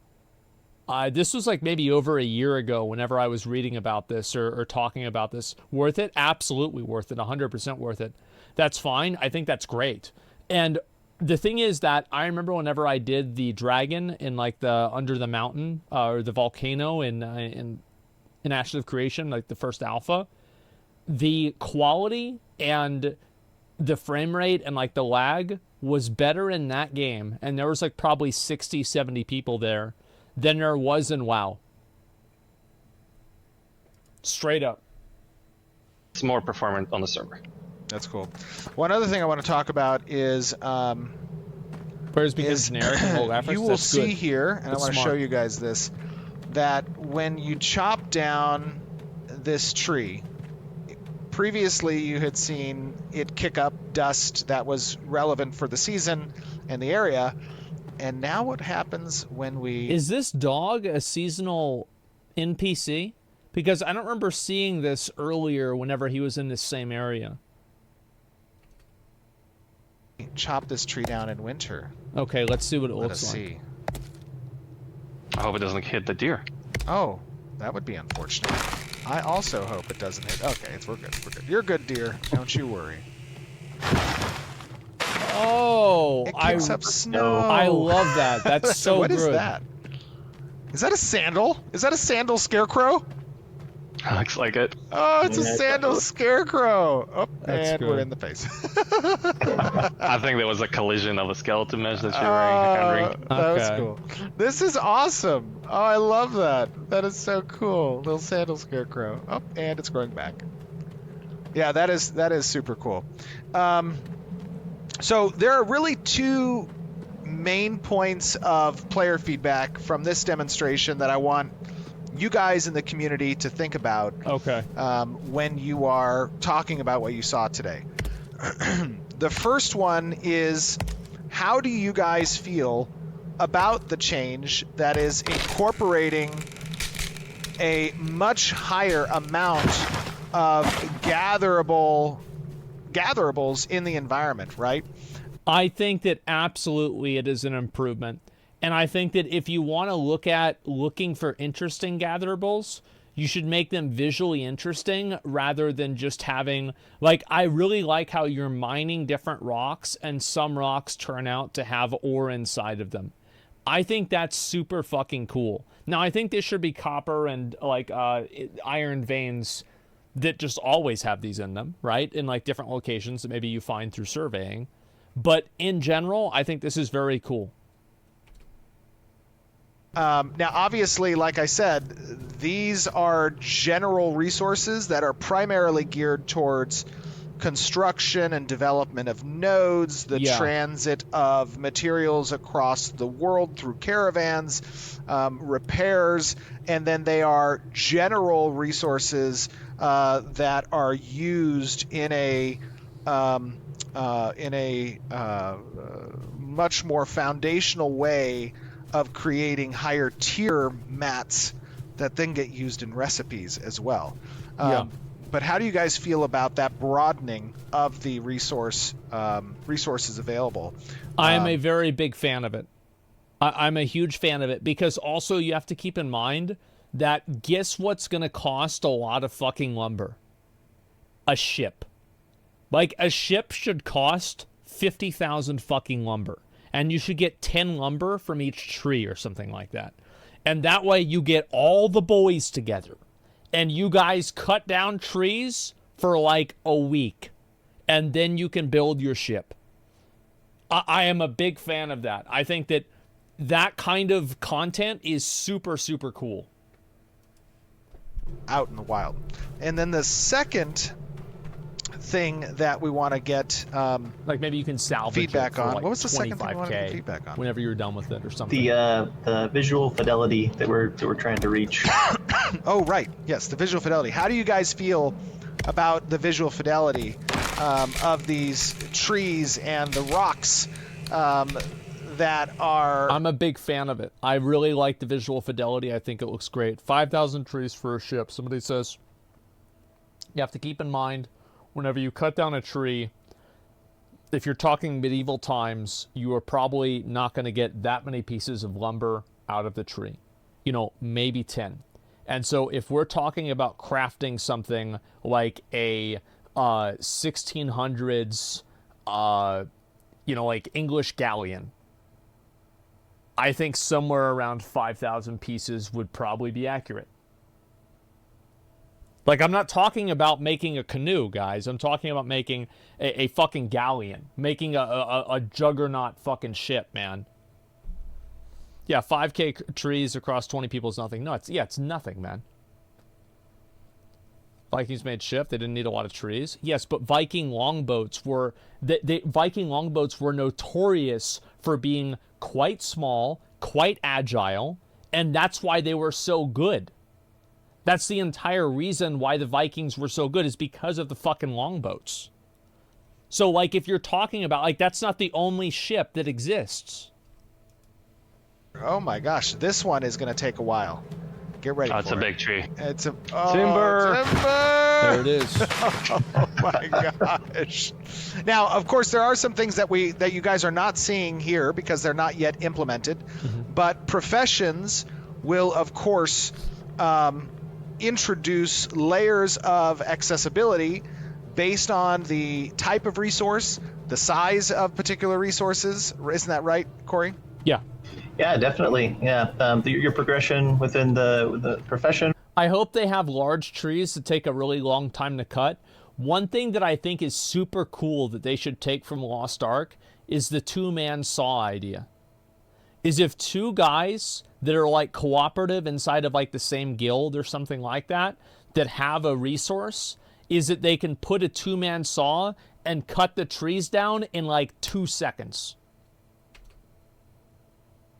This was like maybe over a year ago whenever I was reading about this or talking about this. Worth it? Absolutely worth it. 100% worth it. That's fine. I think that's great. And the thing is that I remember whenever I did the dragon in like the under the mountain or the volcano in Ashes of Creation, like the first alpha, the quality and the frame rate and like the lag was better in that game, and there was like probably 60, 70 people there, than there was in WoW. Straight up. It's more performant on the server. That's cool. One other thing I want to talk about is whereas because generic and low efforts, you will see here, and I want to show you guys this, that when you chop down this tree, previously you had seen it kick up dust that was relevant for the season and the area, And now what happens when we... Is this dog a seasonal NPC? Because I don't remember seeing this earlier whenever he was in this same area. Chop this tree down in winter. Okay, let's see what it Let looks us like. see. I hope it doesn't hit the deer. Oh, that would be unfortunate. I also hope it doesn't hit... Okay, we're good. We're good. You're good, deer. Don't you worry. Oh, It kicks up snow. I love that. That's so What good. is that? Is that a sandal? Is that a sandal scarecrow? Looks like it. Oh, it's a Yeah, sandal scarecrow. Oh, That's and good. we're in the face. I think there was a collision of a skeleton mesh that you're encountering. That was Okay. cool. This is awesome. Oh, I love that. That is so cool. Little sandal scarecrow. Oh, and it's growing back. Yeah, that is super cool. So there are really two main points of player feedback from this demonstration that I want you guys in the community to think about Okay. when you are talking about what you saw today. The first one is, how do you guys feel about the change that is incorporating a much higher amount of gatherables in the environment, right? I think that absolutely it is an improvement. And I think that if you want to look at looking for interesting gatherables, you should make them visually interesting rather than just having, like, I really like how you're mining different rocks and some rocks turn out to have ore inside of them. I think that's super fucking cool. Now, I think this should be copper and, like, iron veins that just always have these in them, right? In, like, different locations that maybe you find through surveying. But in general, I think this is very cool. Now, obviously, like I said, these are general resources that are primarily geared towards construction and development of nodes, the transit of materials across the world through caravans, repairs, and then they are general resources that are used in a much more foundational way of creating higher tier mats that then get used in recipes as well. But how do you guys feel about that broadening of the resources available? I am a very big fan of it. I'm a huge fan of it because also you have to keep in mind that guess what's going to cost a lot of fucking lumber? A ship. Like, a ship should cost 50,000 fucking lumber. And you should get 10 lumber from each tree or something like that. And that way you get all the boys together. And you guys cut down trees for like a week. And then you can build your ship. I am a big fan of that. I think that that kind of content is super, super cool. Out in the wild. And then the second thing that we want to get like maybe you can salvage feedback it for on. like what was the second thing we wanted to get 25K feedback on? whenever you're done with it or something. The visual fidelity that we're trying to reach. Oh, right. Yes, the visual fidelity. How do you guys feel about the visual fidelity of these trees and the rocks that are... I'm a big fan of it. I really like the visual fidelity. I think it looks great. 5,000 trees for a ship. Somebody says you have to keep in mind whenever you cut down a tree, if you're talking medieval times, you are probably not going to get that many pieces of lumber out of the tree. You know, maybe 10. And so if we're talking about crafting something like a 1600s, like English galleon, I think somewhere around 5,000 pieces would probably be accurate. Like, I'm not talking about making a canoe, guys. I'm talking about making a fucking galleon. Making a juggernaut fucking ship, man. Yeah, 5K trees across 20 people is nothing. No, it's nothing, man. Vikings made ship. They didn't need a lot of trees. Yes, but Viking longboats were... Viking longboats were notorious for being quite small, quite agile, and that's why they were so good. That's the entire reason why the Vikings were so good, is because of the fucking longboats. So, like, if you're talking about, like, that's not the only ship that exists. Oh my gosh, this one is going to take a while. Get ready for it. It's a big tree. It's a timber. There it is. Oh my gosh. Now, of course, there are some things that you guys are not seeing here because they're not yet implemented. But professions will, of course, introduce layers of accessibility based on the type of resource, the size of particular resources. Isn't that right, Corey? Yeah. Yeah, definitely. Yeah, your progression within the profession. I hope they have large trees that take a really long time to cut. One thing that I think is super cool that they should take from Lost Ark is the two-man saw idea. Is if two guys that are like cooperative inside of like the same guild or something like that have a resource, is that they can put a two-man saw and cut the trees down in like 2 seconds.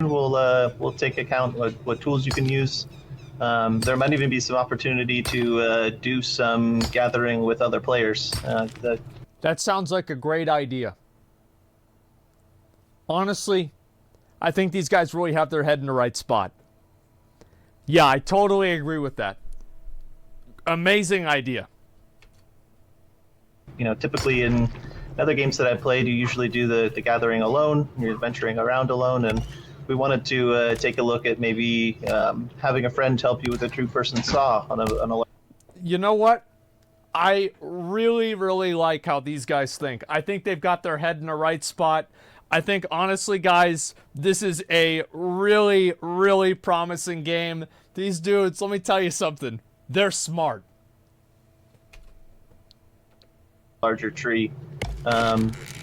We'll take account what tools you can use. There might even be some opportunity to do some gathering with other players. That sounds like a great idea. Honestly, I think these guys really have their head in the right spot. Yeah, I totally agree with that. Amazing idea. You know, typically in other games that I've played, you usually do the gathering alone. You're venturing around alone, and we wanted to take a look at maybe having a friend help you with a two-person saw on a. You know what? I really, really like how these guys think. I think they've got their head in the right spot. I think, honestly, guys, this is a really, really promising game. These dudes, let me tell you something. They're smart. Larger tree.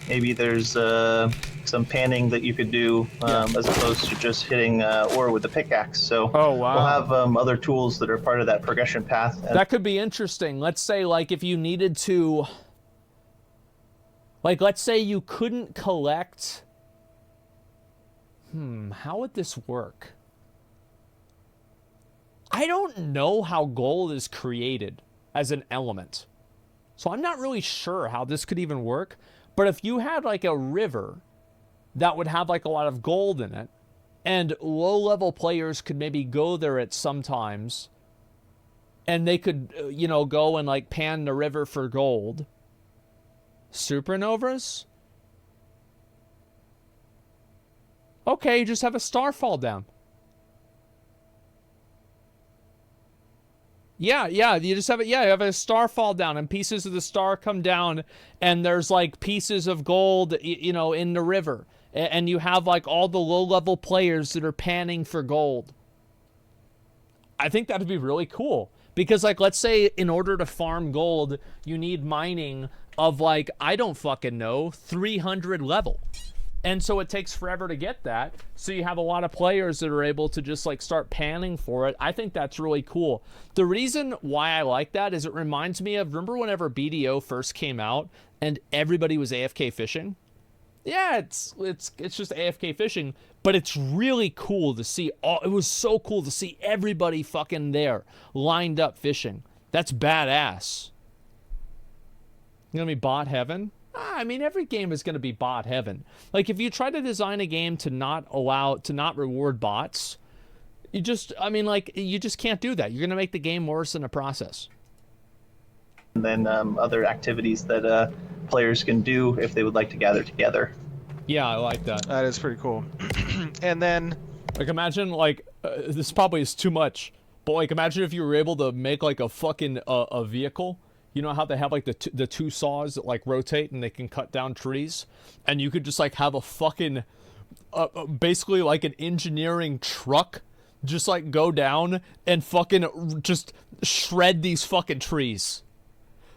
Maybe there's some panning that you could do as opposed to just hitting ore with the pickaxe. So we'll have other tools that are part of that progression path. That could be interesting. Let's say, like, if you needed to... Like, let's say you couldn't collect... how would this work? I don't know how gold is created as an element. So I'm not really sure how this could even work. But if you had, like, a river that would have, like, a lot of gold in it, and low-level players could maybe go there at some times, and they could, you know, go and, like, pan the river for gold... Supernovas? Okay, you just have a star fall down. Yeah, you just have it. Yeah, you have a star fall down, and pieces of the star come down, and there's like pieces of gold, you know, in the river, and you have like all the low-level players that are panning for gold. I think that'd be really cool because, like, let's say in order to farm gold, you need mining of, like, I don't fucking know, 300 level. And so it takes forever to get that. So you have a lot of players that are able to just, like, start panning for it. I think that's really cool. The reason why I like that is it reminds me of, remember whenever BDO first came out and everybody was AFK fishing? Yeah, it's just AFK fishing, but it's really cool to see. It was so cool to see everybody fucking there, lined up fishing. That's badass. Gonna be bot heaven? I mean, every game is gonna be bot heaven. Like, if you try to design a game to not reward bots, you just can't do that. You're gonna make the game worse in the process. And then other activities that players can do if they would like to gather together. Yeah, I like that. That is pretty cool. And then, like, imagine, like, this probably is too much, but, like, imagine if you were able to make, like, a fucking a vehicle. You know how they have, like, the two saws that, like, rotate and they can cut down trees? And you could just, like, have a fucking, basically, like, an engineering truck just, like, go down and fucking just shred these fucking trees.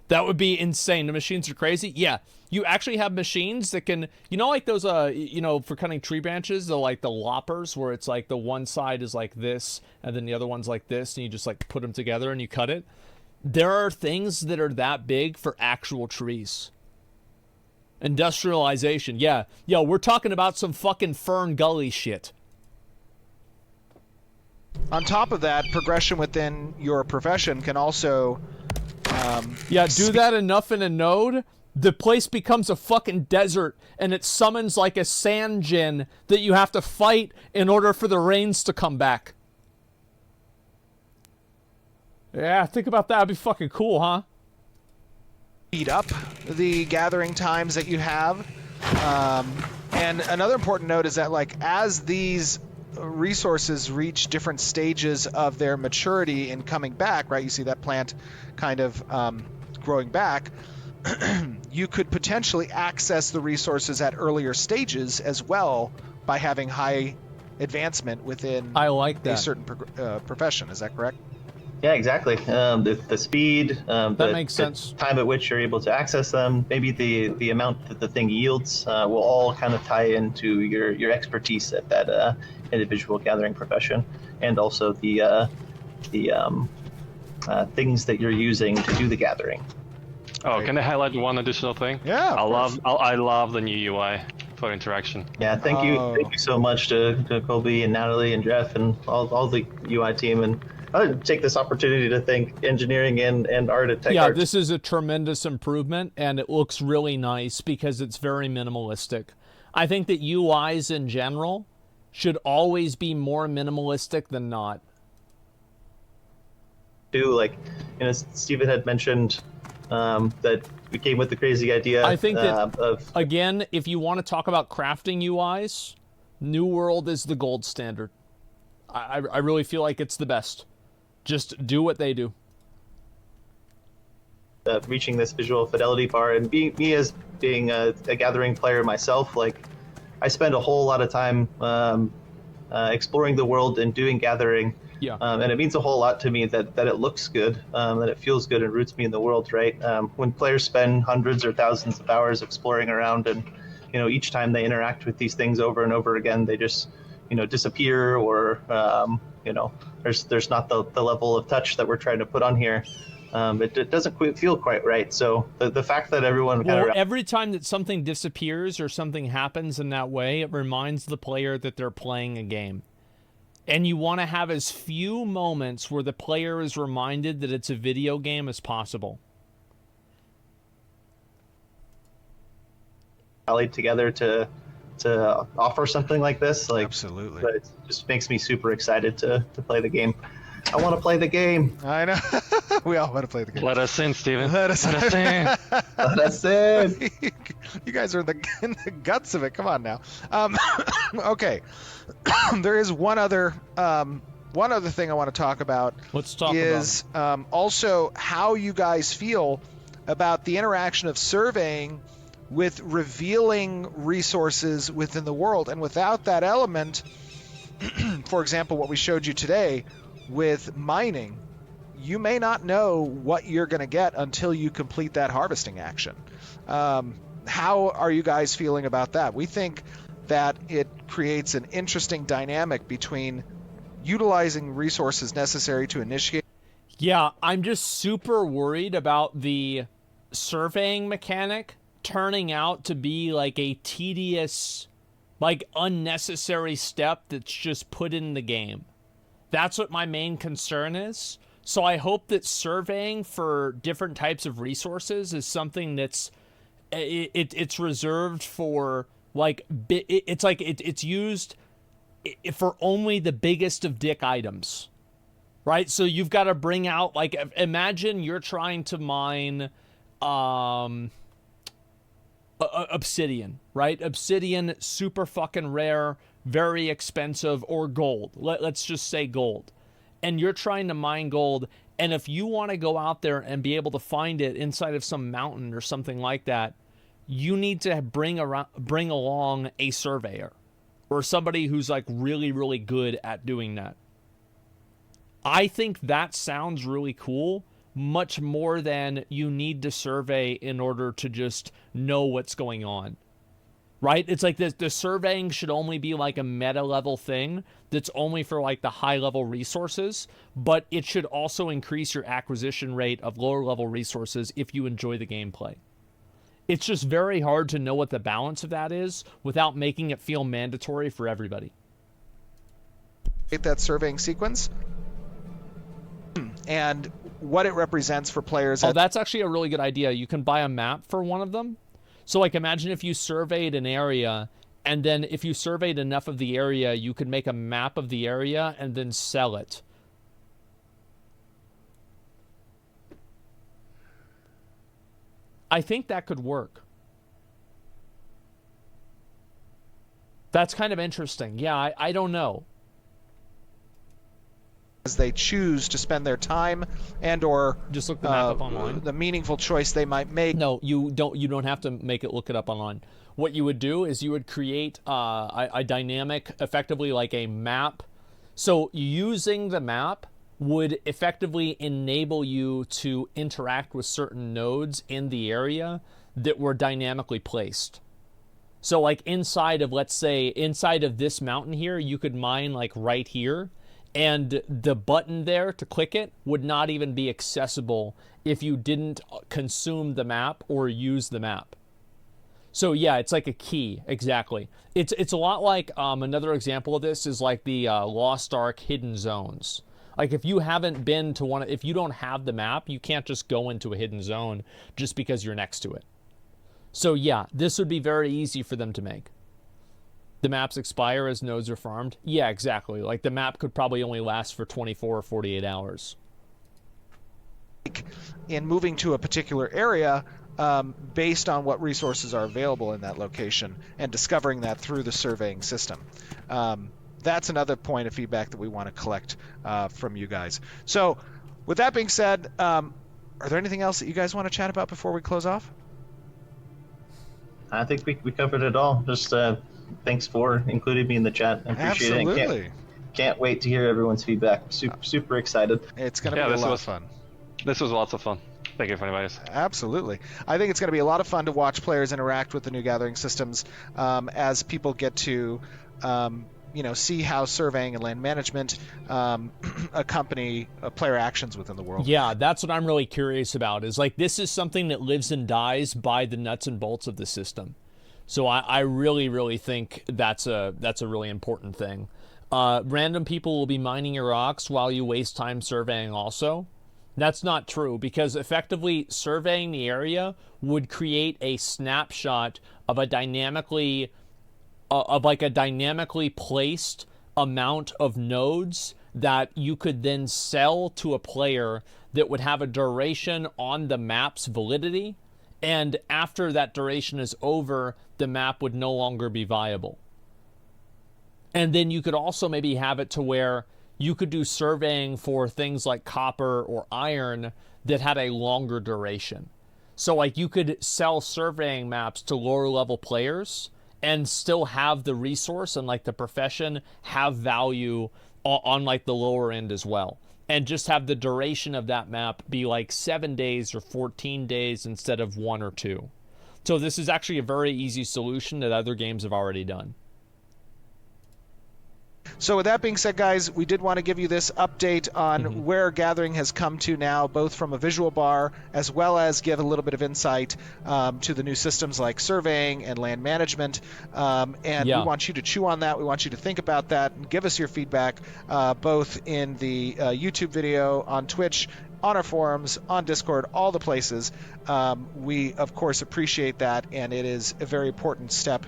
That would be insane. The machines are crazy. Yeah, you actually have machines that can, you know, like those, you know, for cutting tree branches, the, like, the loppers, where it's, like, the one side is like this, and then the other one's like this, and you just, like, put them together and you cut it. There are things that are that big for actual trees. Industrialization. Yeah, we're talking about some fucking Fern Gully shit. On top of that, progression within your profession can also... do that enough in a node, the place becomes a fucking desert, and it summons like a sand djinn that you have to fight in order for the rains to come back. Yeah, think about that. That'd be fucking cool, huh? Speed up the gathering times that you have. And another important note is that, like, as these resources reach different stages of their maturity in coming back, right? You see that plant kind of growing back. You could potentially access the resources at earlier stages as well by having high advancement within a certain profession. Is that correct? Yeah, exactly. The speed, that makes sense. The time at which you're able to access them, maybe the amount that the thing yields, will all kind of tie into your expertise at that individual gathering profession, and also the things that you're using to do the gathering. Oh, can I highlight one additional thing? Yeah. I love the new UI for interaction. Yeah, thank you so much to Colby and Natalie and Jeff and all the UI team. And I'd take this opportunity to thank engineering and art at TechArt. Yeah, this is a tremendous improvement, and it looks really nice because it's very minimalistic. I think that UIs in general should always be more minimalistic than not. Like, Steven had mentioned that we came with the crazy idea. I think that, again, if you want to talk about crafting UIs, New World is the gold standard. I really feel like it's the best. Just do what they do. Reaching this visual fidelity bar, and me as being a gathering player myself, like, I spend a whole lot of time exploring the world and doing gathering. Yeah. And it means a whole lot to me that it looks good, that it feels good and roots me in the world, right? When players spend hundreds or thousands of hours exploring around, and each time they interact with these things over and over again, they just disappear, or there's not the level of touch that we're trying to put on here. It doesn't feel quite right. So the fact that everyone every time that something disappears or something happens in that way, it reminds the player that they're playing a game. And you want to have as few moments where the player is reminded that it's a video game as possible. Rallied together to offer something like this, like, absolutely. But it just makes me super excited to play the game. I want to play the game. I know. We all want to play the game. Let us in, Steven. Let us in. Let us in. You guys are in the guts of it. Come on now. Okay. There is one other thing I want to talk about. Let's talk about also how you guys feel about the interaction of surveying with revealing resources within the world. And without that element, for example, what we showed you today with mining, you may not know what you're going to get until you complete that harvesting action. How are you guys feeling about that? We think that it creates an interesting dynamic between utilizing resources necessary to initiate. Yeah, I'm just super worried about the surveying mechanic turning out to be like a tedious, like, unnecessary step that's just put in the game. That's what my main concern is. So I hope that surveying for different types of resources is something that's it's reserved for, like, it's used for only the biggest of dick items, right? So you've got to bring out, like, imagine you're trying to mine obsidian, right? Obsidian, super fucking rare, very expensive, or gold. Let's just say gold. And you're trying to mine gold, and if you want to go out there and be able to find it inside of some mountain or something like that, you need to bring along a surveyor or somebody who's, like, really, really good at doing that. I think that sounds really cool, much more than you need to survey in order to just know what's going on. Right? It's like the surveying should only be like a meta level thing that's only for, like, the high level resources, but it should also increase your acquisition rate of lower level resources if you enjoy the gameplay. It's just very hard to know what the balance of that is without making it feel mandatory for everybody. That surveying sequence. And what it represents for players. Oh, that's actually a really good idea. You can buy a map for one of them. So, like, imagine if you surveyed an area, and then if you surveyed enough of the area, you could make a map of the area and then sell it. I think that could work. That's kind of interesting. Yeah, I don't know. As they choose to spend their time and or just look the map up online. The meaningful choice they might make. No, you don't have to make it look it up online. What you would do is you would create a dynamic, effectively like a map. So using the map would effectively enable you to interact with certain nodes in the area that were dynamically placed. So like inside of, let's say, inside of this mountain here, you could mine like right here, and the button there to click it would not even be accessible if you didn't consume the map or use the map. So yeah, it's like a key, exactly. It's a lot like, another example of this is like the Lost Ark hidden zones. Like if you haven't been to one, if you don't have the map, you can't just go into a hidden zone just because you're next to it. So yeah, this would be very easy for them to make. The maps expire as nodes are farmed. Yeah, exactly. Like the map could probably only last for 24 or 48 hours. In moving to a particular area, based on what resources are available in that location, and discovering that through the surveying system. That's another point of feedback that we want to collect from you guys. So with that being said, are there anything else that you guys want to chat about before we close off? I think we covered it all. Just thanks for including me in the chat. I appreciate Absolutely. it. Can't wait to hear everyone's feedback. Super excited. It's going to be a lot of fun. This was lots of fun. Thank you for inviting us. Absolutely. I think it's going to be a lot of fun to watch players interact with the new gathering systems as people get to see how surveying and land management accompany player actions within the world. Yeah, that's what I'm really curious about, is like this is something that lives and dies by the nuts and bolts of the system. So I really, really think that's a really important thing. Random people will be mining your rocks while you waste time surveying also. That's not true, because effectively surveying the area would create a snapshot of a dynamically placed amount of nodes that you could then sell to a player that would have a duration on the map's validity, and after that duration is over, the map would no longer be viable. And then you could also maybe have it to where you could do surveying for things like copper or iron that had a longer duration. So like you could sell surveying maps to lower level players and still have the resource and like the profession have value on like the lower end as well. And just have the duration of that map be like 7 days or 14 days instead of 1 or 2. So this is actually a very easy solution that other games have already done. So with that being said, guys, we did want to give you this update on where Gathering has come to now, both from a visual bar as well as give a little bit of insight to the new systems like surveying and land management. We want you to chew on that. We want you to think about that and give us your feedback, both in the YouTube video, on Twitch, on our forums, on Discord, all the places. We, of course, appreciate that, and it is a very important step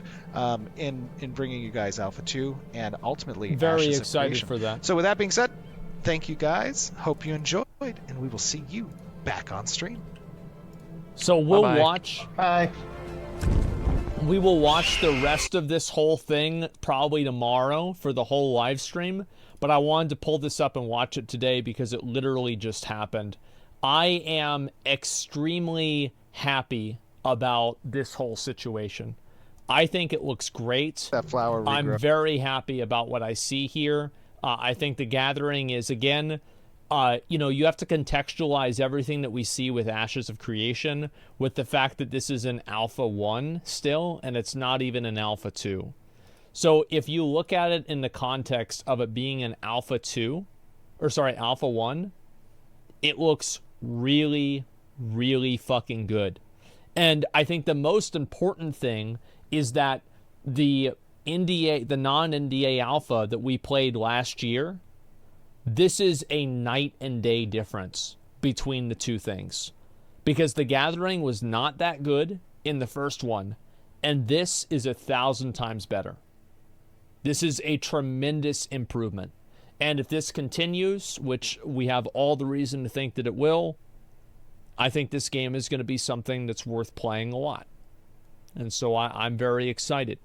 in bringing you guys Alpha 2 and ultimately very Ashes excited for that. So with that being said, thank you guys. Hope you enjoyed, and we will see you back on stream. So we'll Bye-bye. watch. Bye. We will watch the rest of this whole thing probably tomorrow for the whole live stream, but I wanted to pull this up and watch it today because it literally just happened. I am extremely happy about this whole situation. I think it looks great. That flower regrow. I'm very happy about what I see here. I think the gathering is, again, you have to contextualize everything that we see with Ashes of Creation with the fact that this is an Alpha 1 still, and it's not even an Alpha 2. So if you look at it in the context of it being an Alpha 1, it looks really, really fucking good. And I think the most important thing is that the non-NDA Alpha that we played last year, this is a night and day difference between the two things. Because The Gathering was not that good in the first one, and this is 1,000 times better. This is a tremendous improvement. And if this continues, which we have all the reason to think that it will, I think this game is going to be something that's worth playing a lot. And so I'm very excited.